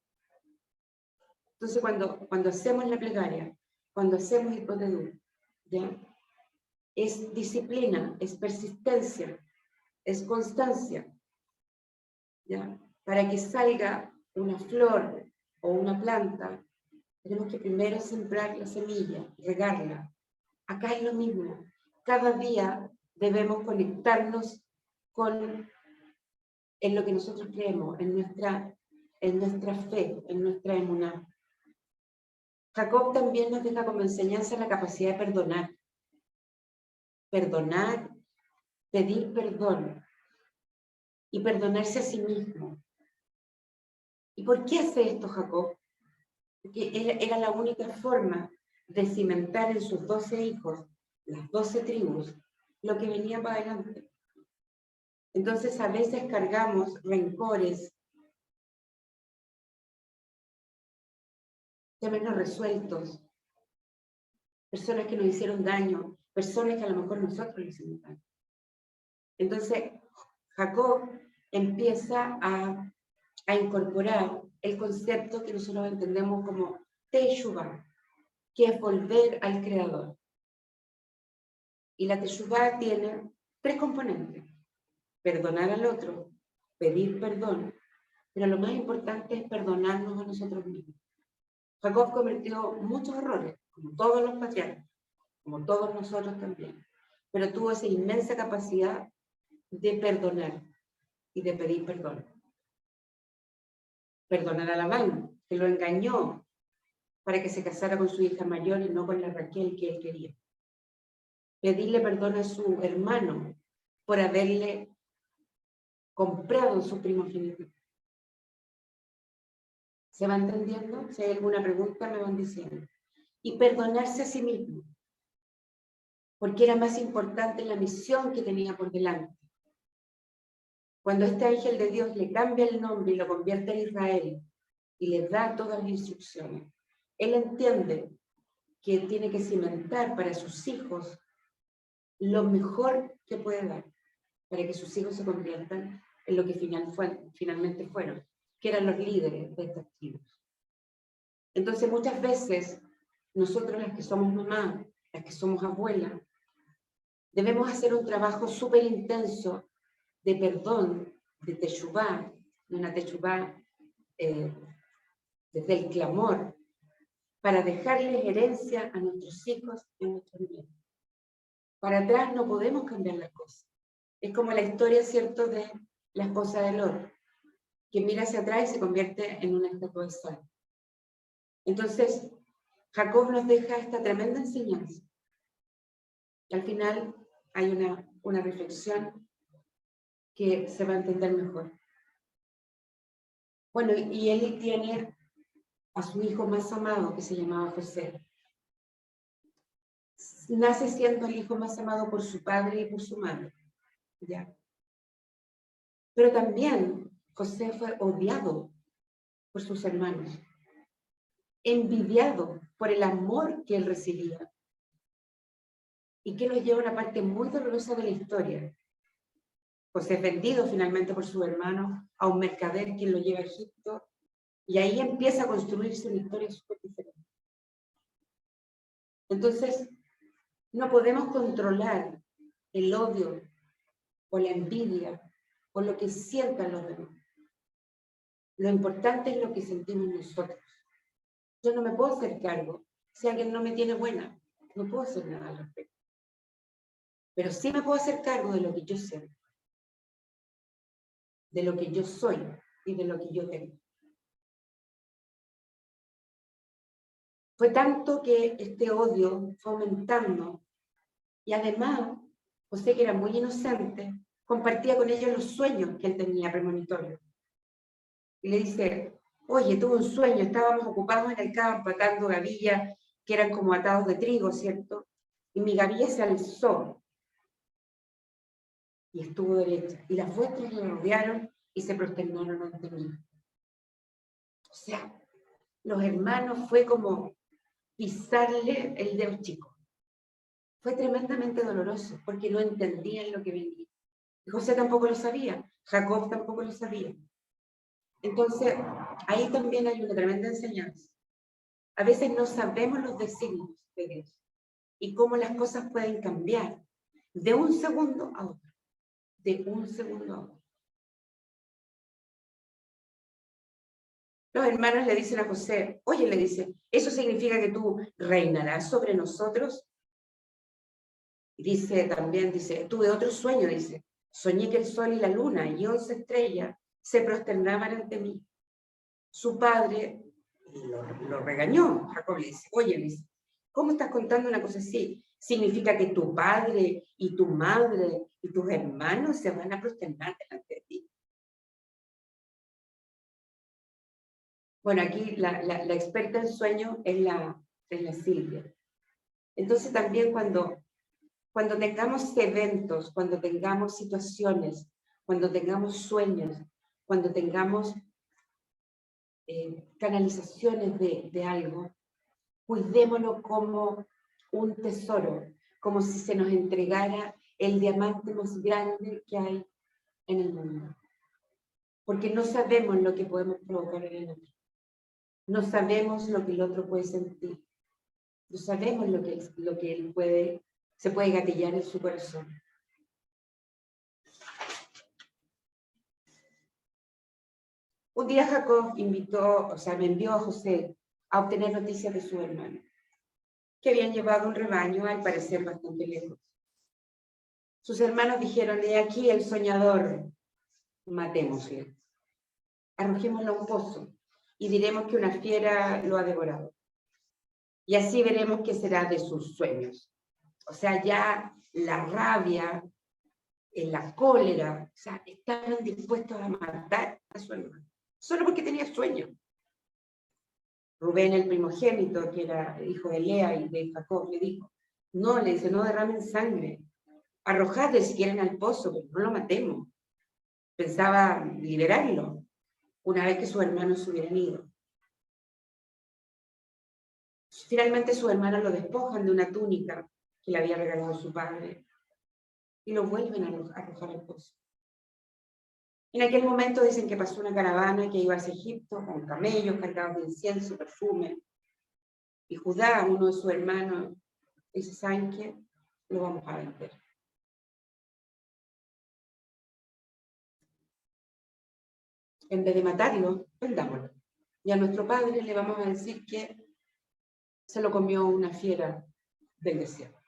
Entonces, cuando hacemos la plegaria, cuando hacemos el Potedú, ¿ya? Es disciplina, es persistencia, es constancia, ¿ya? Para que salga una flor o una planta, tenemos que primero sembrar la semilla, regarla. Acá es lo mismo. Cada día debemos conectarnos en lo que nosotros creemos, en nuestra fe, en nuestra emuná. Jacob también nos deja como enseñanza la capacidad de perdonar. Perdonar, pedir perdón y perdonarse a sí mismo. ¿Y por qué hace esto Jacob? Porque era la única forma de cimentar en sus 12 hijos, las 12 tribus, lo que venía para adelante. Entonces a veces cargamos rencores, temas no resueltos, personas que nos hicieron daño, personas que a lo mejor nosotros les hicimos daño. Entonces Jacob empieza a incorporar el concepto que nosotros entendemos como Teshuvah, que es volver al Creador. Y la Teshuvah tiene 3 componentes: perdonar al otro, pedir perdón, pero lo más importante es perdonarnos a nosotros mismos. Jacob cometió muchos errores, como todos los patriarcas, como todos nosotros también, pero tuvo esa inmensa capacidad de perdonar y de pedir perdón. Perdonar a Labán, que lo engañó para que se casara con su hija mayor y no con la Raquel que él quería. Pedirle perdón a su hermano por haberle comprado su primogénito. ¿Se va entendiendo? Si hay alguna pregunta me van diciendo. Y perdonarse a sí mismo, porque era más importante la misión que tenía por delante. Cuando este ángel de Dios le cambia el nombre y lo convierte en Israel y le da todas las instrucciones, él entiende que tiene que cimentar para sus hijos lo mejor que puede dar, para que sus hijos se conviertan en lo que finalmente fueron, que eran los líderes de estas tribus. Entonces muchas veces nosotros, las que somos mamás, las que somos abuelas, debemos hacer un trabajo súper intenso de perdón, de teshuvá, de una teshuvá desde el clamor, para dejarles herencia a nuestros hijos y a nuestros nietos. Para atrás no podemos cambiar las cosas. Es como la historia, ¿cierto?, de la esposa de Lot, que mira hacia atrás y se convierte en una estatua de sal. Entonces, Jacob nos deja esta tremenda enseñanza. Al final hay una reflexión que se va a entender mejor. Bueno, y él tiene a su hijo más amado, que se llamaba José. Nace siendo el hijo más amado por su padre y por su madre, ¿ya? Pero también José fue odiado por sus hermanos, envidiado por el amor que él recibía, y que nos lleva a una parte muy dolorosa de la historia. José es vendido finalmente por su hermano a un mercader quien lo lleva a Egipto, y ahí empieza a construirse una historia súper diferente. Entonces, no podemos controlar el odio o la envidia o lo que sientan los demás. Lo importante es lo que sentimos nosotros. Yo no me puedo hacer cargo. Si alguien no me tiene buena, no puedo hacer nada al respecto. Pero sí me puedo hacer cargo de lo que yo siento, de lo que yo soy y de lo que yo tengo. Fue tanto que este odio fue aumentando, y además, José, que era muy inocente, compartía con ellos los sueños que él tenía premonitorios. Y le dice: oye, tuve un sueño, estábamos ocupados en el campo atando gavillas que eran como atados de trigo, ¿cierto? Y mi gavilla se alzó y estuvo derecha, y las vuestras le rodearon y se prosternaron ante mí. O sea, los hermanos fue como pisarle el dedo chico. Fue tremendamente doloroso porque no entendían lo que venía. Y José tampoco lo sabía, Jacob tampoco lo sabía. Entonces, ahí también hay una tremenda enseñanza. A veces no sabemos los designios de Dios y cómo las cosas pueden cambiar de un segundo a otro, de un segundo a otro. Los hermanos le dicen a José: oye, le dice, ¿eso significa que tú reinarás sobre nosotros? Y dice también, tuve otro sueño, dice, soñé que el sol y la luna y 11 estrellas se prosternaban ante mí. Su padre lo regañó. Jacob le dice: oye, le dice, ¿cómo estás contando una cosa así? ¿Significa que tu padre y tu madre y tus hermanos se van a prosternar delante de ti? Bueno, aquí la experta en sueños es la Silvia. Entonces también cuando tengamos eventos, cuando tengamos situaciones, cuando tengamos sueños, cuando tengamos canalizaciones de algo, cuidémoslo como un tesoro, como si se nos entregara el diamante más grande que hay en el mundo. Porque no sabemos lo que podemos provocar en el otro. No sabemos lo que el otro puede sentir. No sabemos lo que él se puede gatillar en su corazón. Un día Jacob me envió a José a obtener noticias de su hermano, que habían llevado un rebaño, al parecer bastante lejos. Sus hermanos dijeron: he aquí el soñador, matémosle, arrojémoslo a un pozo y diremos que una fiera lo ha devorado. Y así veremos qué será de sus sueños. O sea, ya la rabia, la cólera, o sea, estaban dispuestos a matar a su hermano, solo porque tenía sueño. Rubén, el primogénito, que era hijo de Lea y de Jacob, le dijo, no, le dice, no derramen sangre, arrojadle si quieren al pozo, pero no lo matemos. Pensaba liberarlo una vez que sus hermanos se hubieran ido. Finalmente sus hermanos lo despojan de una túnica que le había regalado su padre y lo vuelven a arrojar al pozo. En aquel momento dicen que pasó una caravana que iba hacia Egipto con camellos cargados de incienso, perfume, y Judá, uno de sus hermanos, dice, ¿saben qué? Lo vamos a vender. En vez de matarlo, vendámoslo. Y a nuestro padre le vamos a decir que se lo comió una fiera del desierto.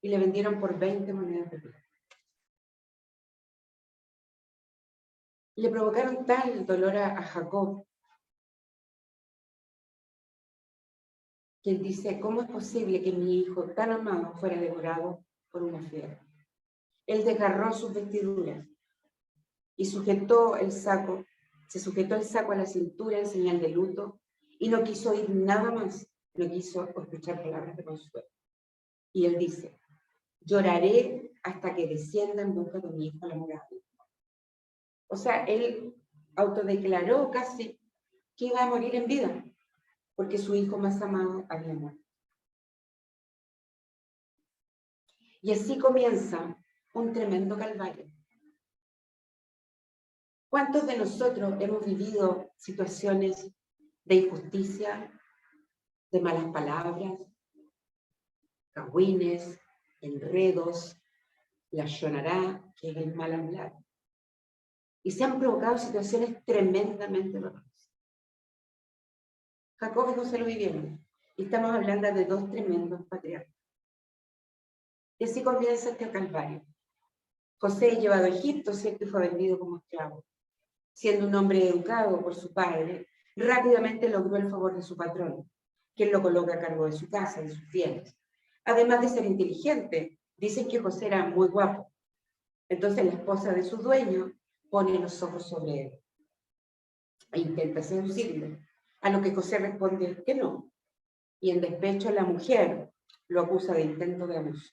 Y le vendieron por 20 monedas de plata. Le provocaron tal dolor a Jacob que él dice, ¿cómo es posible que mi hijo tan amado fuera devorado por una fiera? Él desgarró sus vestiduras y sujetó el saco, se sujetó el saco a la cintura en señal de luto y no quiso oír nada más, no quiso escuchar palabras de consuelo. Y él dice, lloraré hasta que descienda en busca de mi hijo a la morada. O sea, él autodeclaró casi que iba a morir en vida, porque su hijo más amado había muerto. Y así comienza un tremendo calvario. ¿Cuántos de nosotros hemos vivido situaciones de injusticia, de malas palabras, cagüines, enredos, la shonará, que es el mal hablar? Y se han provocado situaciones tremendamente dolorosas. Jacob y José lo vivieron. Y estamos hablando de dos tremendos patriarcas. Y así comienza este calvario. José es llevado a Egipto, ¿cierto? Y fue vendido como esclavo. Siendo un hombre educado por su padre, rápidamente logró el favor de su patrón, quien lo coloca a cargo de su casa y sus bienes. Además de ser inteligente, dicen que José era muy guapo. Entonces la esposa de su dueño pone los ojos sobre él e intenta seducirlo, a lo que José responde que no. Y en despecho la mujer lo acusa de intento de abuso.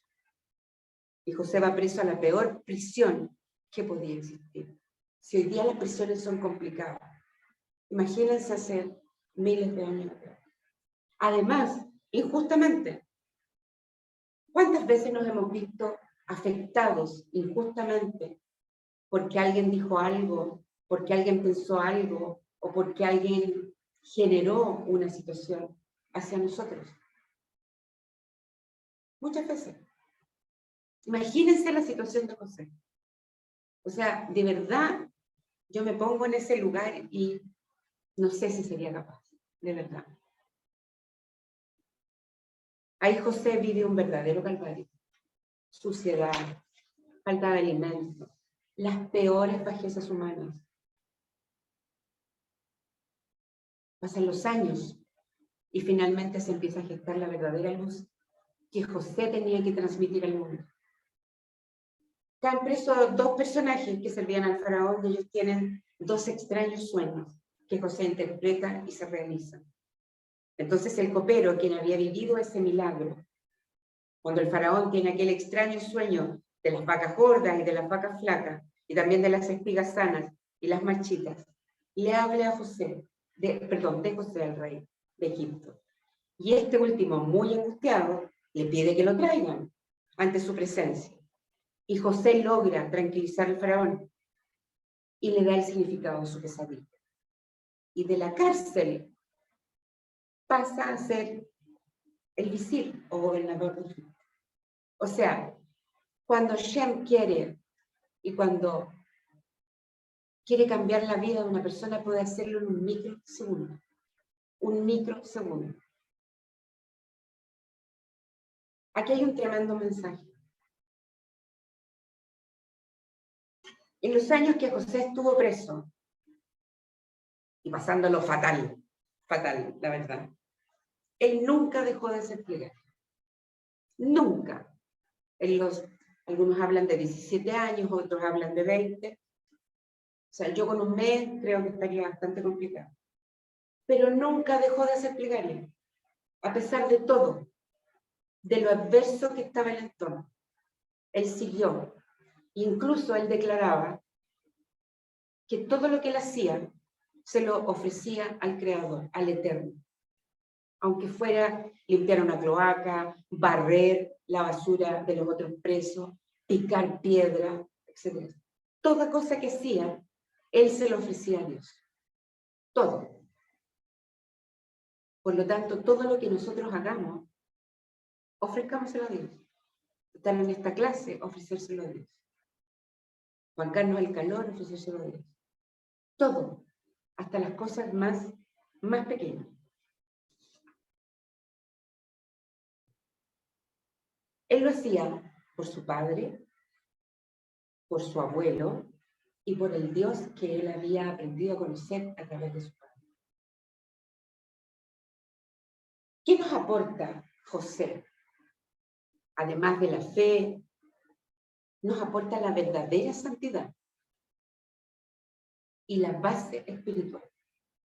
Y José va preso a la peor prisión que podía existir. Si hoy día las prisiones son complicadas, imagínense hace miles de años atrás. Además, injustamente, ¿cuántas veces nos hemos visto afectados injustamente porque alguien dijo algo, porque alguien pensó algo o porque alguien generó una situación hacia nosotros? Muchas veces. Imagínense la situación de José. O sea, de verdad, yo me pongo en ese lugar y no sé si sería capaz, de verdad. Ahí José vive un verdadero calvario. Suciedad, falta de alimentos, las peores bajezas humanas. Pasan los años y finalmente se empieza a gestar la verdadera luz que José tenía que transmitir al mundo. Están presos dos personajes que servían al faraón y ellos tienen dos extraños sueños que José interpreta y se realizan. Entonces el copero, quien había vivido ese milagro, cuando el faraón tiene aquel extraño sueño de las vacas gordas y de las vacas flacas, y también de las espigas sanas y las marchitas, le habla a José, de José al rey de Egipto. Y este último, muy angustiado, le pide que lo traigan ante su presencia. Y José logra tranquilizar al faraón y le da el significado de su pesadilla. Y de la cárcel pasa a ser el visir o gobernador de Egipto. O sea, cuando Shem quiere y cuando quiere cambiar la vida de una persona, puede hacerlo en un microsegundo. Un microsegundo. Aquí hay un tremendo mensaje. En los años que José estuvo preso, y pasándolo fatal, fatal, la verdad, él nunca dejó de ser plegario. Nunca. Algunos hablan de 17 años, otros hablan de 20. O sea, yo con un mes creo que estaría bastante complicado. pero nunca dejó de hacer plegaria, a pesar de todo, de lo adverso que estaba el entorno. Él siguió. Incluso él declaraba que todo lo que él hacía se lo ofrecía al Creador, al Eterno. Aunque fuera limpiar una cloaca, barrer la basura de los otros presos, picar piedra, etc. Toda cosa que hacía, él se lo ofrecía a Dios. Todo. Por lo tanto, todo lo que nosotros hagamos, ofrezcámoselo a Dios. Estar en esta clase, ofrecérselo a Dios. Bancarnos el calor, ofrecérselo a Dios. Todo, hasta las cosas más pequeñas. Él lo hacía por su padre, por su abuelo y por el Dios que él había aprendido a conocer a través de su padre. ¿Qué nos aporta José? Además de la fe, nos aporta la verdadera santidad y la base espiritual.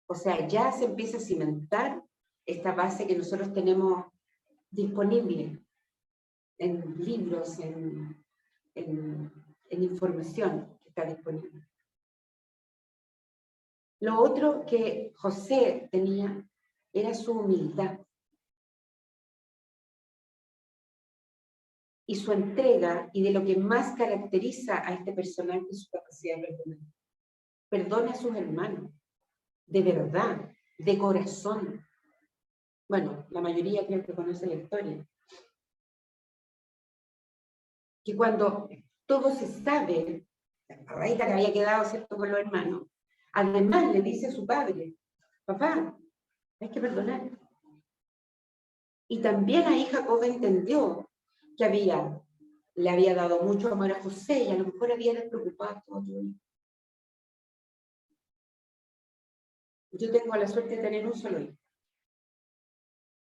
O sea, ya se empieza a cimentar esta base que nosotros tenemos disponible en libros, en información que está disponible. Lo otro que José tenía era su humildad y su entrega, y de lo que más caracteriza a este personaje es su capacidad de perdonar. Perdona a sus hermanos, de verdad, de corazón. Bueno, la mayoría creo que conoce la historia. Que cuando todo se sabe, la raíz que había quedado, ¿cierto?, con los hermanos, además le dice a su padre: papá, hay que perdonar. Y también ahí Jacob entendió que le había dado mucho amor a José y a lo mejor había despreocupado a todo. Yo tengo la suerte de tener un solo hijo.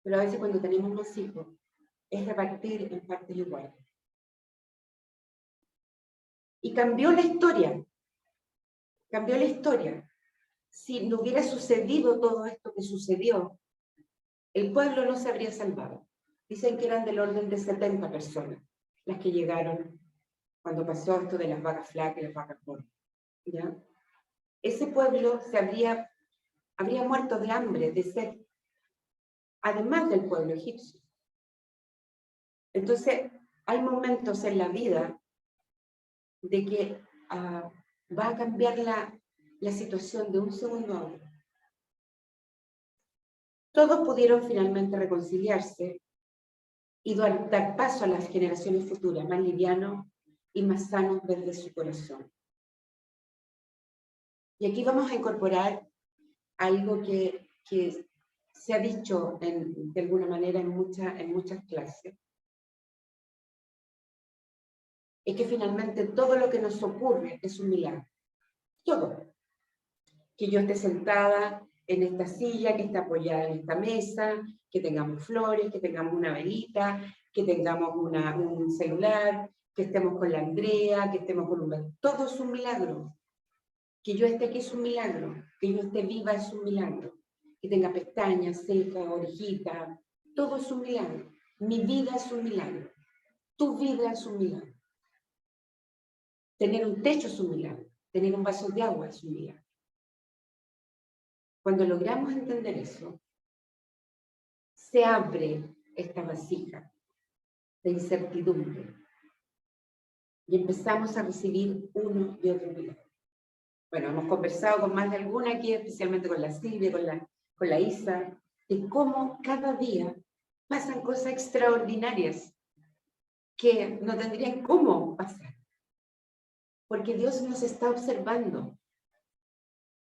Pero a veces cuando tenemos más hijos, es repartir en partes iguales. Y cambió la historia. Cambió la historia. Si no hubiera sucedido todo esto que sucedió, el pueblo no se habría salvado. Dicen que eran del orden de 70 personas las que llegaron cuando pasó esto de las vacas flacas y las vacas gordas. ¿Ya? Ese pueblo habría muerto de hambre, de sed, además del pueblo egipcio. Entonces, hay momentos en la vida de que va a cambiar la situación de un segundo a otro. Todos pudieron finalmente reconciliarse y dar paso a las generaciones futuras, más livianos y más sanos desde su corazón. Y aquí vamos a incorporar algo que se ha dicho de alguna manera en muchas clases, es que finalmente todo lo que nos ocurre es un milagro. Todo. Que yo esté sentada en esta silla, que esté apoyada en esta mesa, que tengamos flores, que tengamos una velita, que tengamos un celular, que estemos con la Andrea, que estemos con un... Todo es un milagro. Que yo esté aquí es un milagro. Que yo esté viva es un milagro. Que tenga pestañas, cejas, orejitas. Todo es un milagro. Mi vida es un milagro. Tu vida es un milagro. Tener un techo es un milagro. Tener un vaso de agua es un milagro. Cuando logramos entender eso, se abre esta vasija de incertidumbre y empezamos a recibir uno y otro milagro. Bueno, hemos conversado con más de alguna aquí, especialmente con la Silvia, con la Isa, de cómo cada día pasan cosas extraordinarias que no tendrían cómo pasar. Porque Dios nos está observando.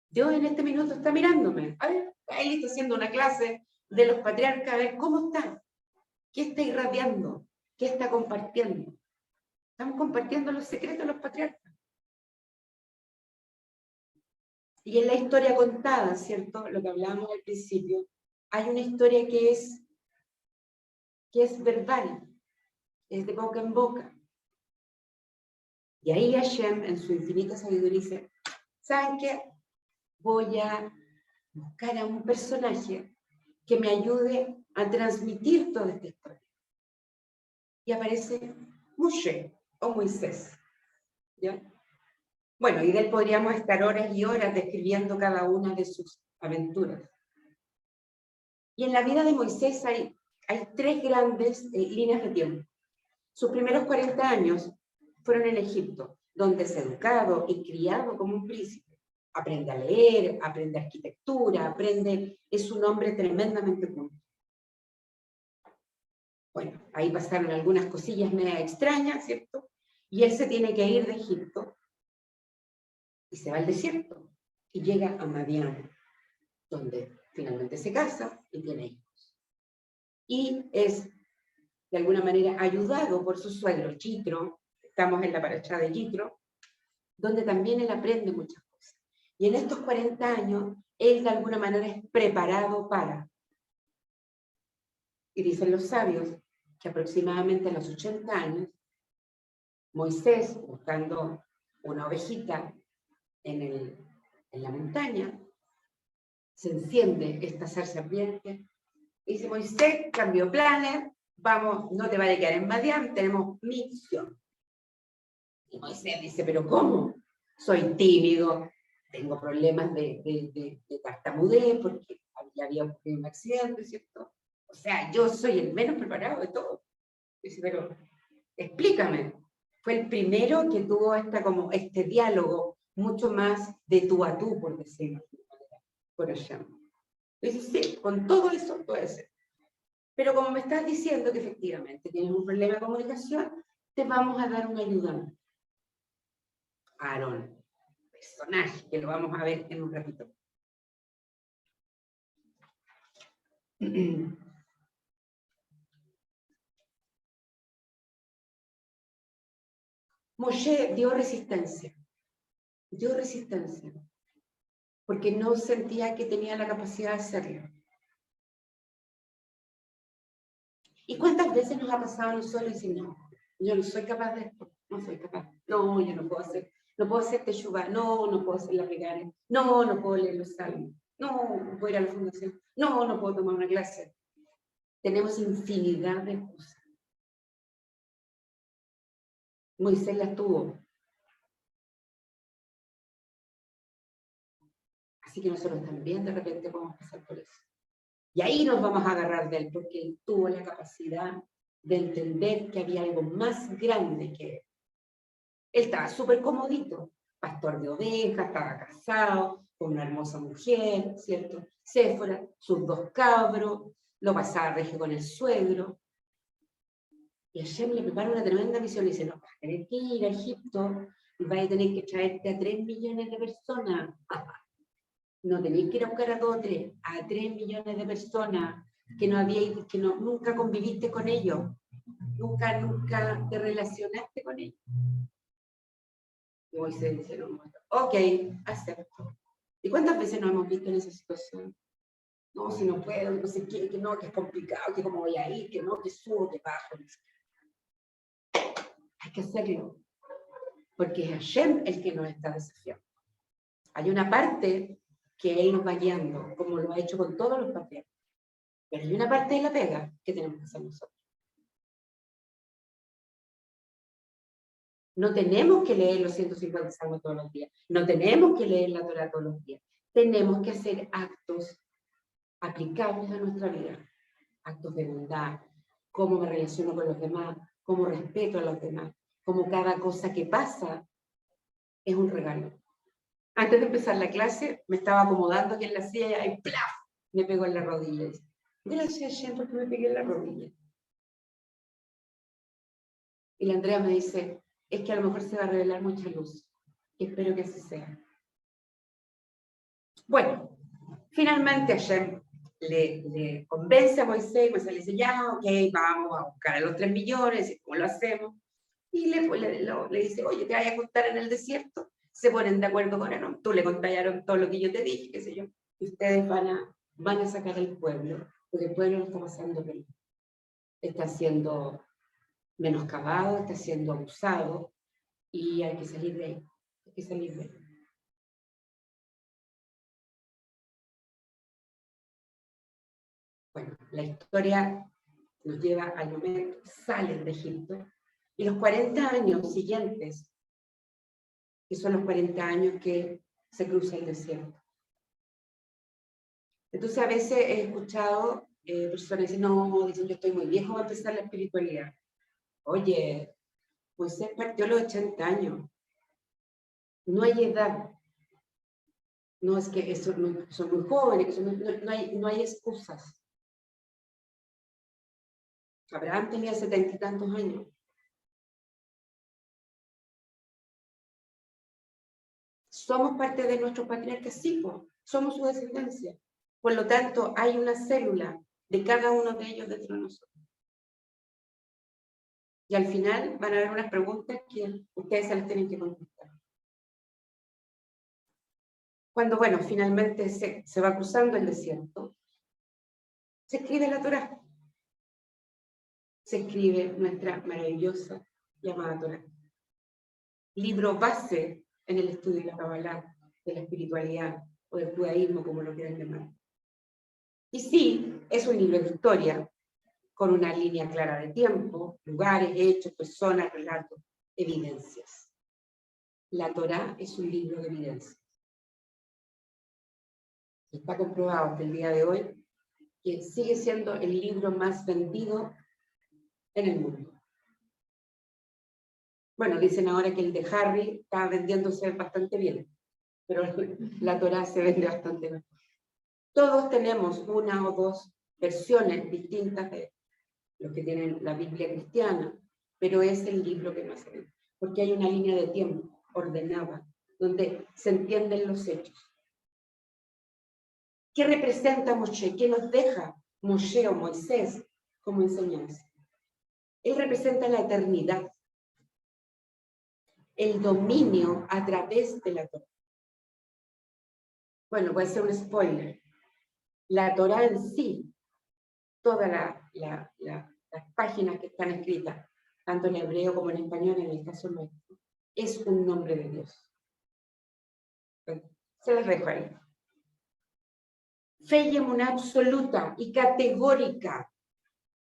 Dios en este minuto está mirándome. A ver, ahí está haciendo una clase de los patriarcas, a ver cómo está. ¿Qué está irradiando? ¿Qué está compartiendo? Estamos compartiendo los secretos de los patriarcas. Y en la historia contada, ¿cierto? Lo que hablábamos al principio, hay una historia que es verbal, es de boca en boca. Y ahí Hashem, en su infinita sabiduría, dice: ¿saben qué? Voy a buscar a un personaje que me ayude a transmitir toda esta historia. Y aparece Moshe o Moisés, ¿ya? Bueno, y de él podríamos estar horas y horas describiendo cada una de sus aventuras. Y en la vida de Moisés hay tres grandes líneas de tiempo. Sus primeros 40 años fueron en Egipto, donde es educado y criado como un príncipe. Aprende a leer, aprende arquitectura, es un hombre tremendamente culto. Bueno, ahí pasaron algunas cosillas medio extrañas, ¿cierto? Y él se tiene que ir de Egipto y se va al desierto y llega a Madián, donde finalmente se casa y tiene hijos. Y es, de alguna manera, ayudado por su suegro, Yitro. Estamos en la paracha de Yitro, donde también él aprende muchas cosas. Y en estos 40 años, él de alguna manera es preparado para. Y dicen los sabios que aproximadamente a los 80 años, Moisés, buscando una ovejita en la montaña, se enciende esta zarza ardiente y dice: Moisés, cambio planes, vamos, no te vayas a quedar en Madián, tenemos misión. Y Moisés dice: ¿pero cómo? Soy tímido, tengo problemas de tartamudez porque había ocurrido un accidente, ¿cierto? O sea, yo soy el menos preparado de todo. Dice: pero explícame. Fue el primero que tuvo este diálogo mucho más de tú a tú, por decirlo de alguna manera, por ejemplo. Dice: sí, con todo eso puede ser. Pero como me estás diciendo que efectivamente tienes un problema de comunicación, te vamos a dar una ayuda. Aarón, personaje que lo vamos a ver en un ratito. Moshe dio resistencia, porque no sentía que tenía la capacidad de hacerlo. ¿Y cuántas veces nos ha pasado a nosotros y decir: no, yo no soy capaz de esto, no soy capaz, no, yo no puedo hacer teshuvá, no puedo hacer la plegaria, no puedo leer los salmos, no puedo ir a la fundación, no puedo tomar una clase? Tenemos infinidad de cosas. Moisés las tuvo. Así que nosotros también de repente podemos pasar por eso. Y ahí nos vamos a agarrar de él, porque él tuvo la capacidad de entender que había algo más grande que él. Él estaba súper comodito, pastor de ovejas, estaba casado con una hermosa mujer, ¿cierto? Séfora, sus 2 cabros, lo pasaba regio con el suegro. Y Hashem le prepara una tremenda misión y dice: no, vas a tener que ir a Egipto y vas a tener que traerte a 3 millones de personas. No tenéis que ir a buscar a 2 o 3, a 3 millones de personas que nunca conviviste con ellos, nunca te relacionaste con ellos. Y Moisés dice: no, ok, acepto. ¿Y cuántas veces nos hemos visto en esa situación? No, si no puedo, no sé qué, que no, que es complicado, que cómo voy a ir, que no, que subo, que bajo. Hay que hacerlo, porque es Hashem el que nos está desafiando. Hay una parte que Él nos va guiando, como lo ha hecho con todos los patriarcas. Pero hay una parte de la pega que tenemos que hacer nosotros. No tenemos que leer los 150 salmos todos los días. No tenemos que leer la Torah todos los días. Tenemos que hacer actos aplicables a nuestra vida. Actos de bondad. Cómo me relaciono con los demás. Cómo respeto a los demás. Cómo cada cosa que pasa es un regalo. Antes de empezar la clase, me estaba acomodando aquí en la silla y ¡plaf! Me pegó en la rodilla. Gracias, Shem, porque me pegué en la rodilla. Y la Andrea me dice: es que a lo mejor se va a revelar mucha luz. Y espero que así sea. Bueno, finalmente Hashem le convence a Moisés. Moisés le dice: ya, ok, vamos a buscar a los 3 millones, ¿cómo lo hacemos? Y le dice: oye, te vayas a contar en el desierto. Se ponen de acuerdo con él. Tú le contaron todo lo que yo te dije, qué sé yo. Y ustedes van a sacar al pueblo, porque el pueblo lo está pasando peligro. Está siendo menoscabado, está siendo abusado, y hay que salir de ahí. Hay que salir de ahí. la historia nos lleva al momento, salen de Egipto, y los 40 años siguientes, que son los 40 años que se cruza el desierto. Entonces a veces he escuchado personas dicen, no, dicen, yo estoy muy viejo para empezar la espiritualidad. Oye, pues se partió a los 80 años. No hay edad. No es que eso, no, son muy jóvenes, que no hay excusas. Abraham tenía 70 y tantos años. Somos parte de nuestros patriarcas, sí, pues, somos su descendencia. Por lo tanto, hay una célula de cada uno de ellos dentro de nosotros. Y al final van a haber unas preguntas que ustedes se las tienen que contestar. Cuando, bueno, finalmente se va cruzando el desierto, se escribe la Torá. Se escribe nuestra maravillosa llamada Torá. Libro base en el estudio de la Kabbalah, de la espiritualidad o del judaísmo, como lo quieran llamar. Y sí, es un libro de historia, con una línea clara de tiempo, lugares, hechos, personas, relatos, evidencias. La Torá es un libro de evidencias. Está comprobado hasta el día de hoy que sigue siendo el libro más vendido en el mundo. Bueno, dicen ahora que el de Harry está vendiéndose bastante bien, pero la Torá se vende bastante bien. Todos tenemos una o dos versiones distintas de los que tienen la Biblia cristiana, pero es el libro que más se vende, porque hay una línea de tiempo ordenada, donde se entienden los hechos. ¿Qué representa Moshe? ¿Qué nos deja Moshe o Moisés como enseñanza? Él representa la eternidad, el dominio a través de la Torá. Bueno, voy a hacer un spoiler. La Torá en sí, todas las páginas que están escritas, tanto en hebreo como en español, en el caso nuestro, es un nombre de Dios. Se las dejo ahí. Fe y emuná absoluta y categórica.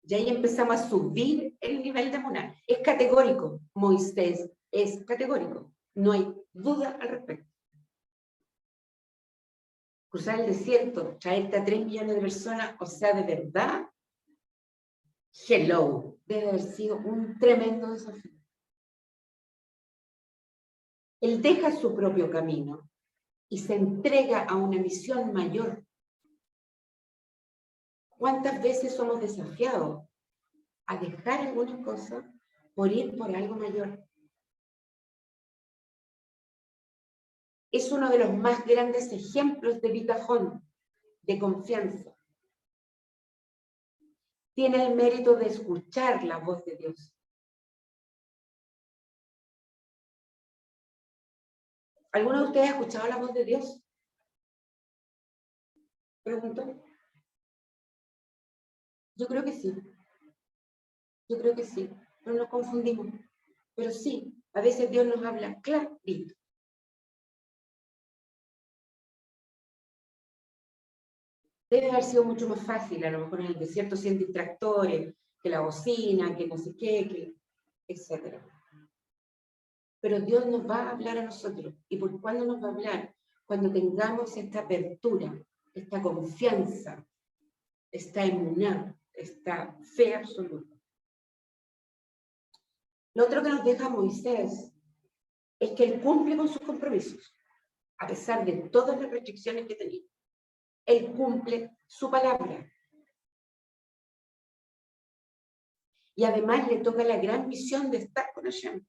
Y ahí empezamos a subir el nivel de emuná. Es categórico. Moisés es categórico. No hay duda al respecto. Cruzar el desierto, traerte a 3 millones de personas, o sea, de verdad, hello, debe haber sido un tremendo desafío. Él deja su propio camino y se entrega a una misión mayor. ¿Cuántas veces somos desafiados a dejar algunas cosas por ir por algo mayor? Es uno de los más grandes ejemplos de bitajón, de confianza. Tiene el mérito de escuchar la voz de Dios. ¿Alguno de ustedes ha escuchado la voz de Dios? Pregunto. Yo creo que sí. Yo creo que sí. No nos confundimos. Pero sí, a veces Dios nos habla clarito. Debe haber sido mucho más fácil, a lo mejor en el desierto sin distractores, que la bocina, que no sé qué, etc. Pero Dios nos va a hablar a nosotros. ¿Y por cuándo nos va a hablar? Cuando tengamos esta apertura, esta confianza, esta emuná, esta fe absoluta. Lo otro que nos deja Moisés es que él cumple con sus compromisos, a pesar de todas las restricciones que tenía. Él cumple su palabra. Y además le toca la gran misión de estar con Hashem.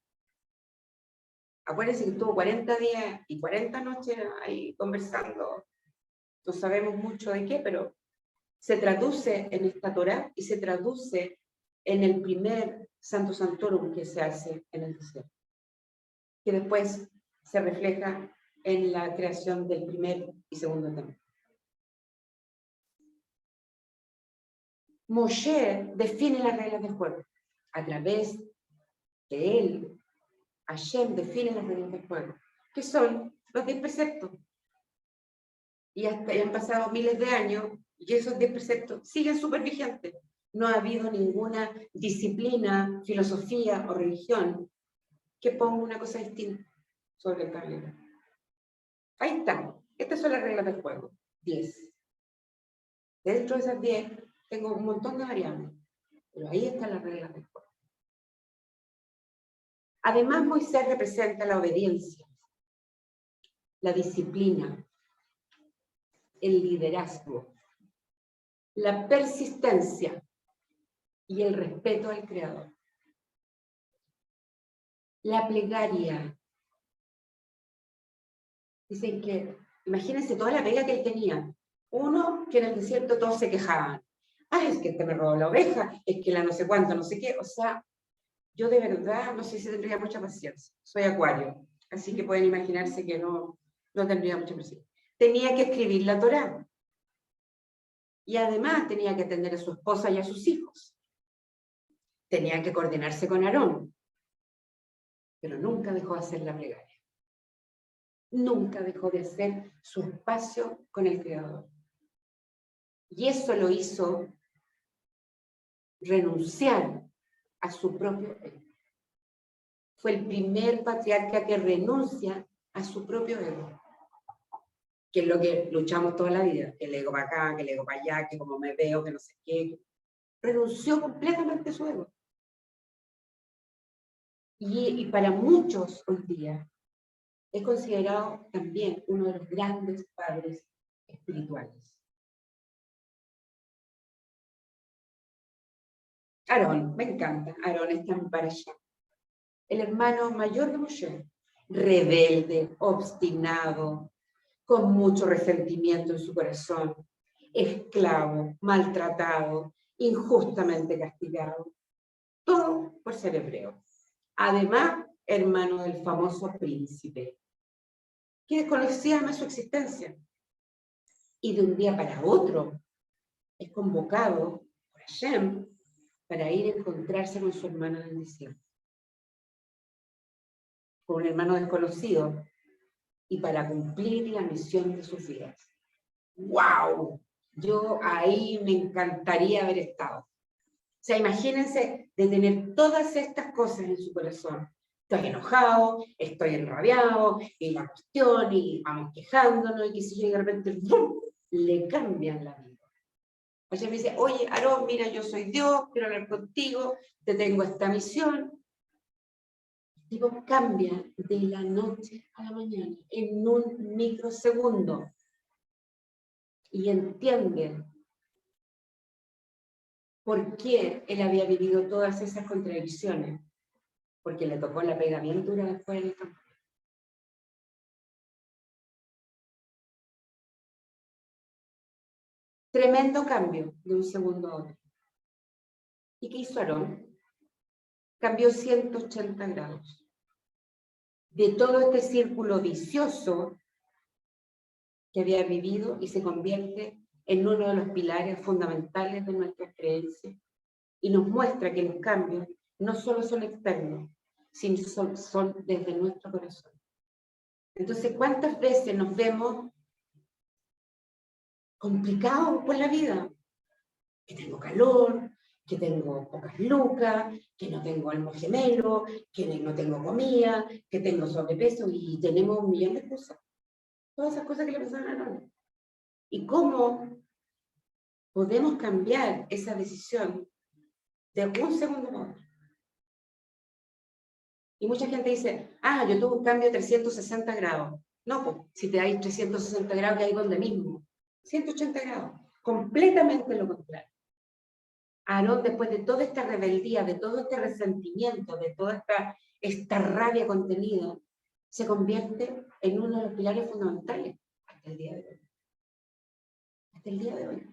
Acuérdense que estuvo 40 días y 40 noches ahí conversando. No sabemos mucho de qué, pero se traduce en esta Torá y se traduce en el primer Santo Santorum que se hace en el desierto, que después se refleja en la creación del primer y segundo templo. Moshe define las reglas del juego. A través de él, Hashem define las reglas del juego, que son los 10 preceptos. Y hasta han pasado miles de años Y esos 10 preceptos siguen súper vigentes. No ha habido ninguna disciplina, filosofía o religión que ponga una cosa distinta sobre el tablero. Ahí está. Estas son las reglas del juego. 10. Dentro de esas 10 tengo un montón de variables. Pero ahí están las reglas del juego. Además, Moisés representa la obediencia, la disciplina, el liderazgo, la persistencia y el respeto al Creador. La plegaria. Dicen que, imagínense toda la pega que él tenía. Uno, que en el desierto todos se quejaban. Ah, es que me robó la oveja, es que la no sé cuánto, no sé qué. O sea, yo de verdad no sé si tendría mucha paciencia. Soy acuario, así que pueden imaginarse que no tendría mucha paciencia. Tenía que escribir la Torá. Y además tenía que atender a su esposa y a sus hijos. Tenía que coordinarse con Aarón. Pero nunca dejó de hacer la plegaria. Nunca dejó de hacer su espacio con el Creador. Y eso lo hizo renunciar a su propio ego. Fue el primer patriarca que renuncia a su propio ego. Que es lo que luchamos toda la vida. Que el ego para acá, que el ego para allá, que como me veo, que no sé qué. Renunció completamente a su ego. Y para muchos hoy día es considerado también uno de los grandes padres espirituales. Aarón, me encanta. Aarón está en Parashá. El hermano mayor de Moshe, rebelde, obstinado, con mucho resentimiento en su corazón, esclavo, maltratado, injustamente castigado. Todo por ser hebreo. Además, hermano del famoso príncipe, que desconocía más su existencia. Y de un día para otro es convocado por Hashem para ir a encontrarse con su hermano en el desierto. Con un hermano desconocido y para cumplir la misión de sus vidas. ¡Wow! Yo ahí me encantaría haber estado. O sea, imagínense de tener todas estas cosas en su corazón. Estoy enojado, estoy enrabiado, y la cuestión, y vamos quejándonos, y qué sé yo, y de repente ¡bum!, le cambian la vida. O sea, me dice, oye, Aarón, mira, yo soy Dios, quiero hablar contigo, te tengo esta misión. El tipo cambia de la noche a la mañana, en un microsegundo. Y entiende por qué él había vivido todas esas contradicciones. Porque le tocó la pega bien dura después del campo. Tremendo cambio de un segundo a otro. ¿Y qué hizo Aarón? Cambió 180 grados. De todo este círculo vicioso que había vivido y se convierte en uno de los pilares fundamentales de nuestras creencias y nos muestra que los cambios no solo son externos, sino son desde nuestro corazón. Entonces, ¿cuántas veces nos vemos complicados por la vida? Que tengo calor, que tengo pocas lucas, que no tengo alma gemelo, que no tengo comida, que tengo sobrepeso y tenemos un millón de cosas. Todas esas cosas que le pasaron a Aarón. ¿Y cómo podemos cambiar esa decisión de un segundo a otro? Y mucha gente dice, ah, yo tuve un cambio de 360 grados. No, pues, si te hay 360 grados, que hay donde mismo. 180 grados. Completamente lo contrario. Aarón, después de toda esta rebeldía, de todo este resentimiento, de toda esta rabia contenida, se convierte en uno de los pilares fundamentales hasta el día de hoy. Hasta el día de hoy.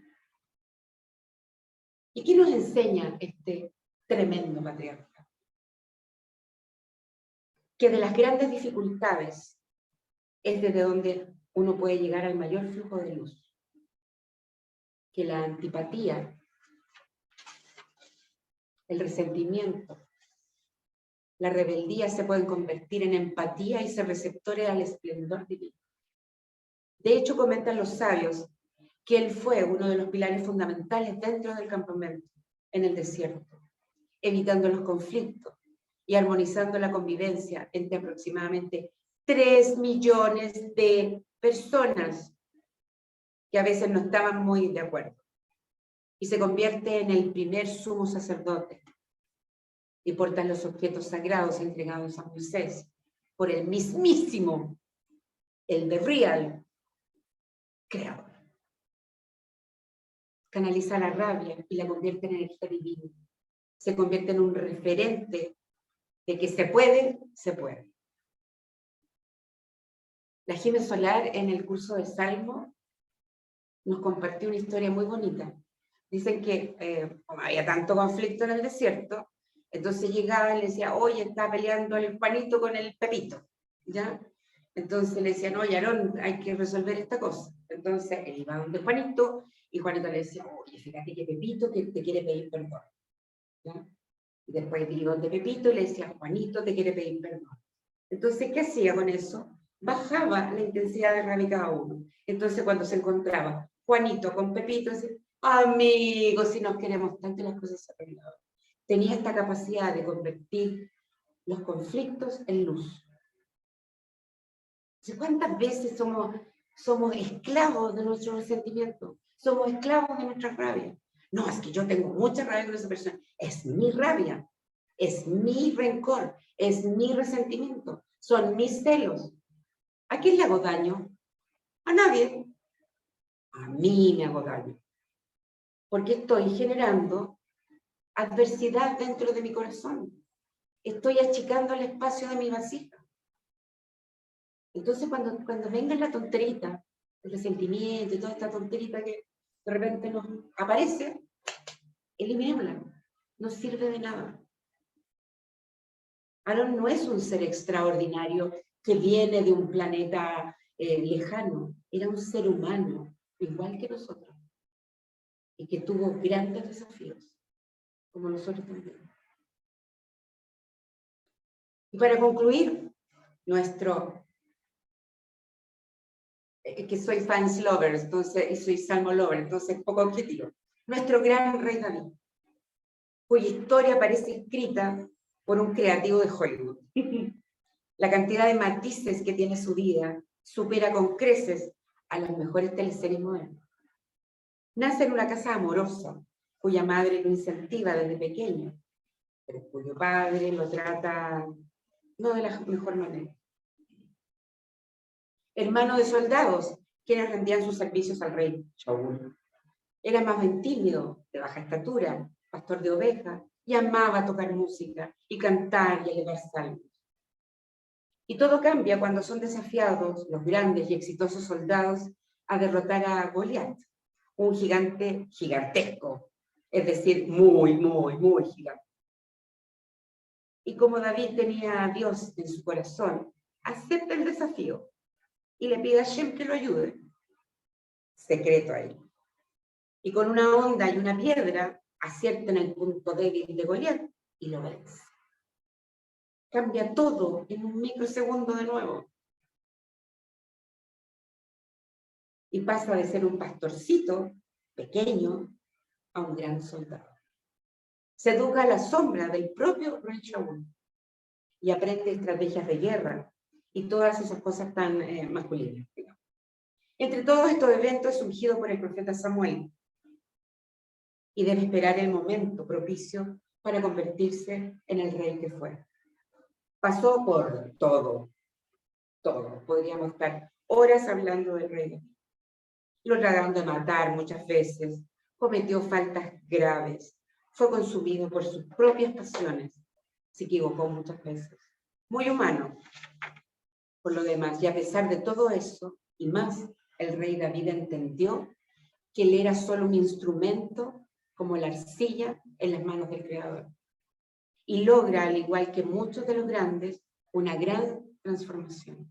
¿Y qué nos enseña este tremendo patriarca? Que de las grandes dificultades es desde donde uno puede llegar al mayor flujo de luz. Que la antipatía, el resentimiento, la rebeldía se pueden convertir en empatía y ser receptores al esplendor divino. De hecho, comentan los sabios que él fue uno de los pilares fundamentales dentro del campamento, en el desierto, evitando los conflictos y armonizando la convivencia entre aproximadamente 3 millones de personas que a veces no estaban muy de acuerdo. Y se convierte en el primer sumo sacerdote y porta los objetos sagrados entregados a Moisés por el mismísimo, el de Real, creador. Canaliza la rabia y la convierte en energía divina. Se convierte en un referente de que se puede, se puede. La Jime Solar en el curso de Salmo nos compartió una historia muy bonita. Dicen que como había tanto conflicto en el desierto, entonces llegaba y le decía, oye, está peleando el Juanito con el Pepito, ¿ya? Entonces le decían, oye, Aarón, hay que resolver esta cosa. Entonces él iba donde Juanito, y Juanito le decía, oye, fíjate que Pepito que te quiere pedir perdón, ¿ya? Y después iba donde Pepito y le decía, Juanito te quiere pedir perdón. Entonces, ¿qué hacía con eso? Bajaba la intensidad de rabia cada uno. Entonces, cuando se encontraba Juanito con Pepito, decía, amigos, si nos queremos tanto, las cosas se arreglaban. Tenía esta capacidad de convertir los conflictos en luz. ¿Cuántas veces somos esclavos de nuestro resentimiento? Somos esclavos de nuestra rabia. No, es que yo tengo mucha rabia con esa persona. Es mi rabia, es mi rencor, es mi resentimiento, son mis celos. ¿A quién le hago daño? A nadie. A mí me hago daño. Porque estoy generando adversidad dentro de mi corazón. Estoy achicando el espacio de mi vasija. Entonces, cuando venga la tonterita, el resentimiento y toda esta tonterita que de repente nos aparece, eliminémosla. No sirve de nada. Aarón no es un ser extraordinario que viene de un planeta lejano. Era un ser humano, igual que nosotros. Y que tuvo grandes desafíos, como nosotros también. Y para concluir, que soy fans lover, entonces, y soy salmo lover, entonces poco objetivo. Nuestro gran rey David, cuya historia parece escrita por un creativo de Hollywood. La cantidad de matices que tiene su vida supera con creces a las mejores teleseries modernas. Nace en una casa amorosa, cuya madre lo incentiva desde pequeño, pero cuyo padre lo trata no de la mejor manera. Hermano de soldados, quienes rendían sus servicios al rey Shaul. Era más bien tímido, de baja estatura, pastor de ovejas, y amaba tocar música y cantar y elevar salmos. Y todo cambia cuando son desafiados los grandes y exitosos soldados a derrotar a Goliat, un gigante gigantesco, es decir, muy, muy, muy gigante. Y como David tenía a Dios en su corazón, acepta el desafío y le pide a Shem que lo ayude. Secreto ahí. Y con una onda y una piedra acierta en el punto débil de Goliat y lo vence. Cambia todo en un microsegundo de nuevo. Y pasa de ser un pastorcito pequeño a un gran soldado. Se educa a la sombra del propio rey Shaul y aprende estrategias de guerra y todas esas cosas tan masculinas. Digamos. Entre todos estos eventos es ungido por el profeta Samuel y debe esperar el momento propicio para convertirse en el rey que fue. Pasó por todo. Podríamos estar horas hablando del rey. Lo trataron de matar muchas veces, cometió faltas graves, fue consumido por sus propias pasiones, se equivocó muchas veces. Muy humano, por lo demás, y a pesar de todo eso, y más, el rey David entendió que él era solo un instrumento como la arcilla en las manos del Creador. Y logra, al igual que muchos de los grandes, una gran transformación.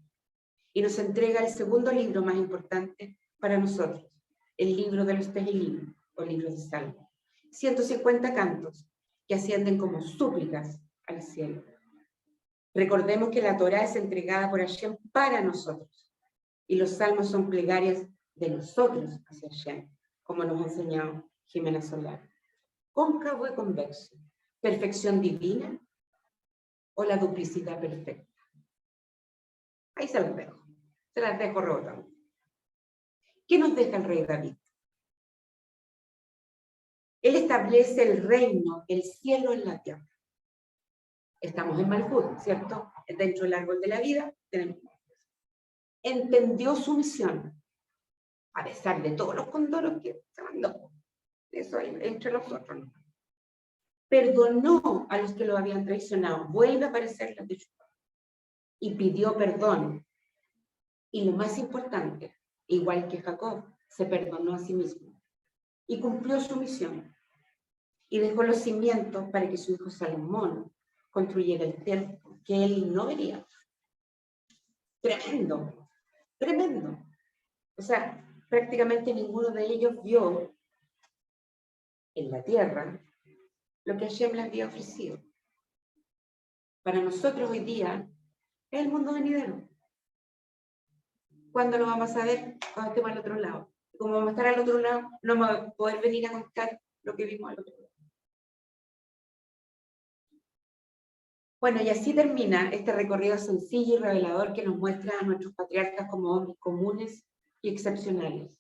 Y nos entrega el segundo libro más importante para nosotros, el libro de los Tehilim, o libro de Salmos. 150 cantos que ascienden como súplicas al cielo. Recordemos que la Torá es entregada por Hashem para nosotros, y los salmos son plegarias de nosotros hacia Hashem, como nos ha enseñado Jimena Solar. Cóncavo y convexo, perfección divina o la duplicidad perfecta. Ahí se las dejo rotando. ¿Qué nos deja el rey David? Él establece el reino, el cielo en la tierra. Estamos en Malhut, ¿cierto? Dentro del árbol de la vida tenemos. Entendió su misión, a pesar de todos los condoros que se mandó. Eso entre nosotros, ¿no? Perdonó a los que lo habían traicionado. Vuelve a aparecer la Teshuvah. Y pidió perdón. Y lo más importante, igual que Jacob, se perdonó a sí mismo. Y cumplió su misión. Y dejó los cimientos para que su hijo Salomón construyera el templo que él no vería. Tremendo, tremendo. O sea, prácticamente ninguno de ellos vio en la tierra lo que Hashem les había ofrecido. Para nosotros hoy día es el mundo venidero. ¿Cuándo lo vamos a ver? Cuando estemos al otro lado. Como vamos a estar al otro lado, no vamos a poder venir a contar lo que vimos al otro lado. Bueno, y así termina este recorrido sencillo y revelador que nos muestra a nuestros patriarcas como hombres comunes y excepcionales.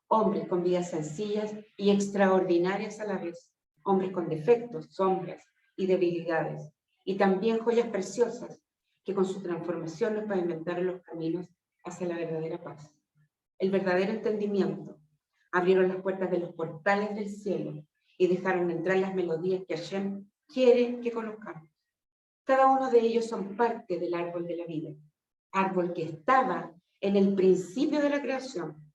Hombres con vidas sencillas y extraordinarias a la vez. Hombres con defectos, sombras y debilidades. Y también joyas preciosas que con su transformación nos pavimentaron los caminos hacia la verdadera paz. El verdadero entendimiento. Abrieron las puertas de los portales del cielo y dejaron entrar las melodías que Hashem quiere que conozcamos. Cada uno de ellos son parte del árbol de la vida, árbol que estaba en el principio de la creación.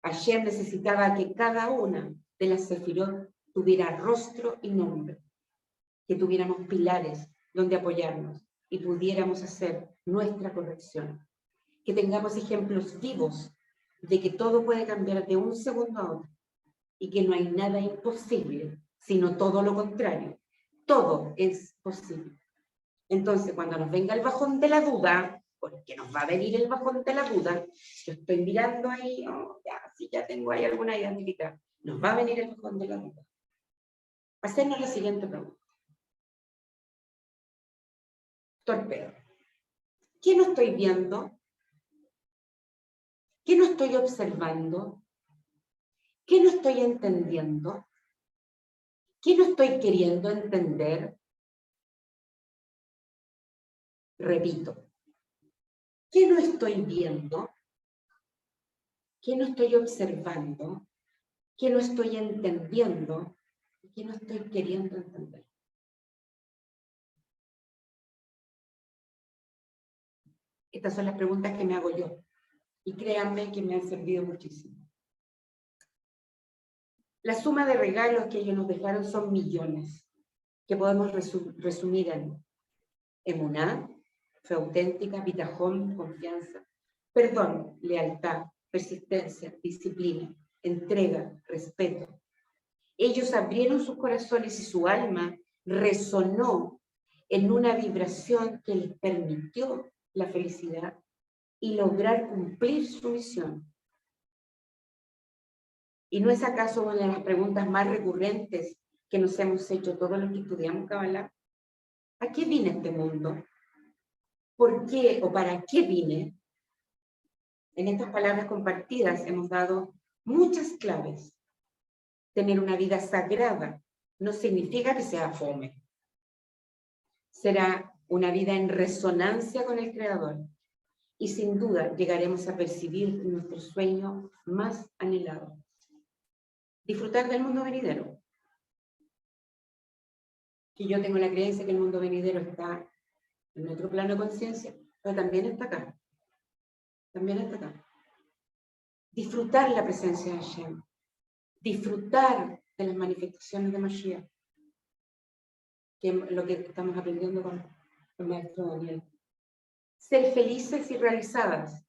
Hashem necesitaba que cada una de las sefirot tuviera rostro y nombre, que tuviéramos pilares donde apoyarnos y pudiéramos hacer nuestra corrección, que tengamos ejemplos vivos de que todo puede cambiar de un segundo a otro y que no hay nada imposible, sino todo lo contrario. Todo es posible. Entonces, cuando nos venga el bajón de la duda, porque nos va a venir el bajón de la duda, yo estoy mirando ahí, oh, ya tengo ahí alguna identidad, nos va a venir el bajón de la duda. Hacernos la siguiente pregunta. Torpedo. ¿Qué no estoy viendo? ¿Qué no estoy observando? ¿Qué no estoy entendiendo? ¿Qué no estoy queriendo entender? Repito, ¿qué no estoy viendo? ¿Qué no estoy observando? ¿Qué no estoy entendiendo? ¿Qué no estoy queriendo entender? Estas son las preguntas que me hago yo. Y créanme que me han servido muchísimo. La suma de regalos que ellos nos dejaron son millones, que podemos resumir en emuná, fe auténtica, bitajón, confianza, perdón, lealtad, persistencia, disciplina, entrega, respeto. Ellos abrieron sus corazones y su alma resonó en una vibración que les permitió la felicidad y lograr cumplir su misión. ¿Y no es acaso una de las preguntas más recurrentes que nos hemos hecho todos los que estudiamos Kabbalah? ¿A qué vine a este mundo? ¿Por qué o para qué vine? En estas palabras compartidas hemos dado muchas claves. Tener una vida sagrada no significa que sea fome. Será una vida en resonancia con el Creador. Y sin duda llegaremos a percibir nuestro sueño más anhelado. Disfrutar del mundo venidero. Que yo tengo la creencia que el mundo venidero está en otro plano de conciencia, pero también está acá. También está acá. Disfrutar la presencia de Hashem. Disfrutar de las manifestaciones de Mashiach. Que es lo que estamos aprendiendo con el maestro Daniel. Ser felices y realizadas.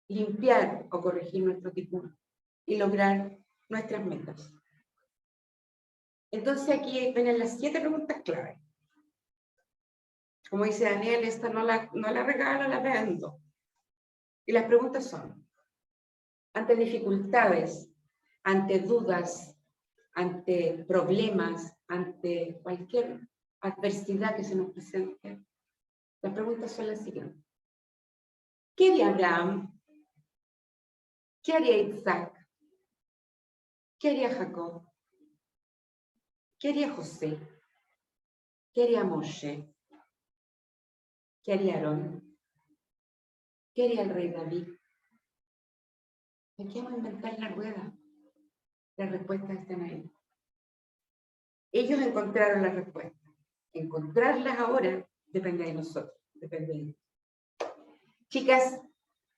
Limpiar o corregir nuestro tikkun y lograr nuestras metas. Entonces aquí vienen las 7 preguntas clave. Como dice Daniel, esta no la regalo, la vendo. Y las preguntas son, ante dificultades, ante dudas, ante problemas, ante cualquier adversidad que se nos presente, las preguntas son las siguientes. ¿Qué haría Abraham? ¿Qué haría Isaac? ¿Qué haría Jacob? ¿Qué haría José? ¿Qué haría Moshe? ¿Qué haría Aarón? ¿Qué haría el rey David? Aquí vamos a inventar la rueda. Las respuestas están ahí. Ellos encontraron las respuestas. Encontrarlas ahora depende de nosotros, depende de ellos. Chicas,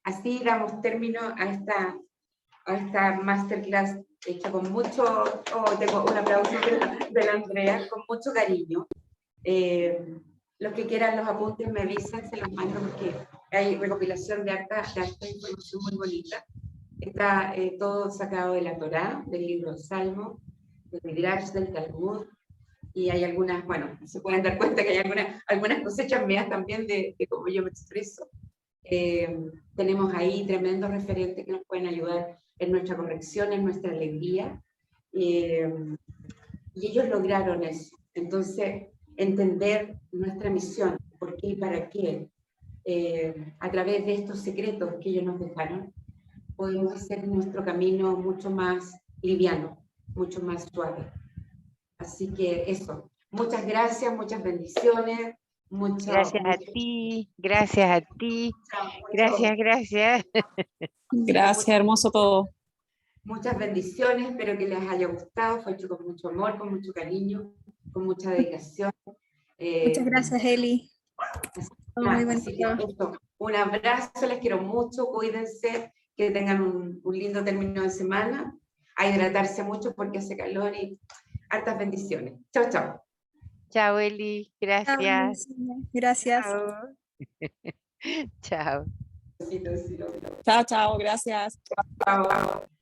así damos término a esta masterclass hecha con mucho, tengo un aplauso de la Andrea, con mucho cariño. Los que quieran los apuntes me avisan, se los mando porque hay recopilación de harta información muy bonita. Está todo sacado de la Torá, del libro del Salmo, del Midrash, del Talmud, y hay algunas, bueno, se pueden dar cuenta que hay algunas cosechas mías también de cómo yo me expreso. Tenemos ahí tremendos referentes que nos pueden ayudar en nuestra corrección, en nuestra alegría, y ellos lograron eso. Entonces, entender nuestra misión, por qué y para qué, a través de estos secretos que ellos nos dejaron, podemos hacer nuestro camino mucho más liviano, mucho más suave. Así que eso, muchas gracias, muchas bendiciones. Gracias a ti, gracias a ti. Gracias, gracias. Gracias, hermoso todo. Muchas bendiciones, espero que les haya gustado, fue hecho con mucho amor, con mucho cariño, con mucha dedicación. Muchas gracias, Eli. Muy bonito. Un abrazo, les quiero mucho, cuídense, que tengan un lindo término de semana, a hidratarse mucho porque hace calor y hartas bendiciones. Chao, chao. Chao, Eli, gracias. Gracias. Chao. Chao, chao, gracias. Chao.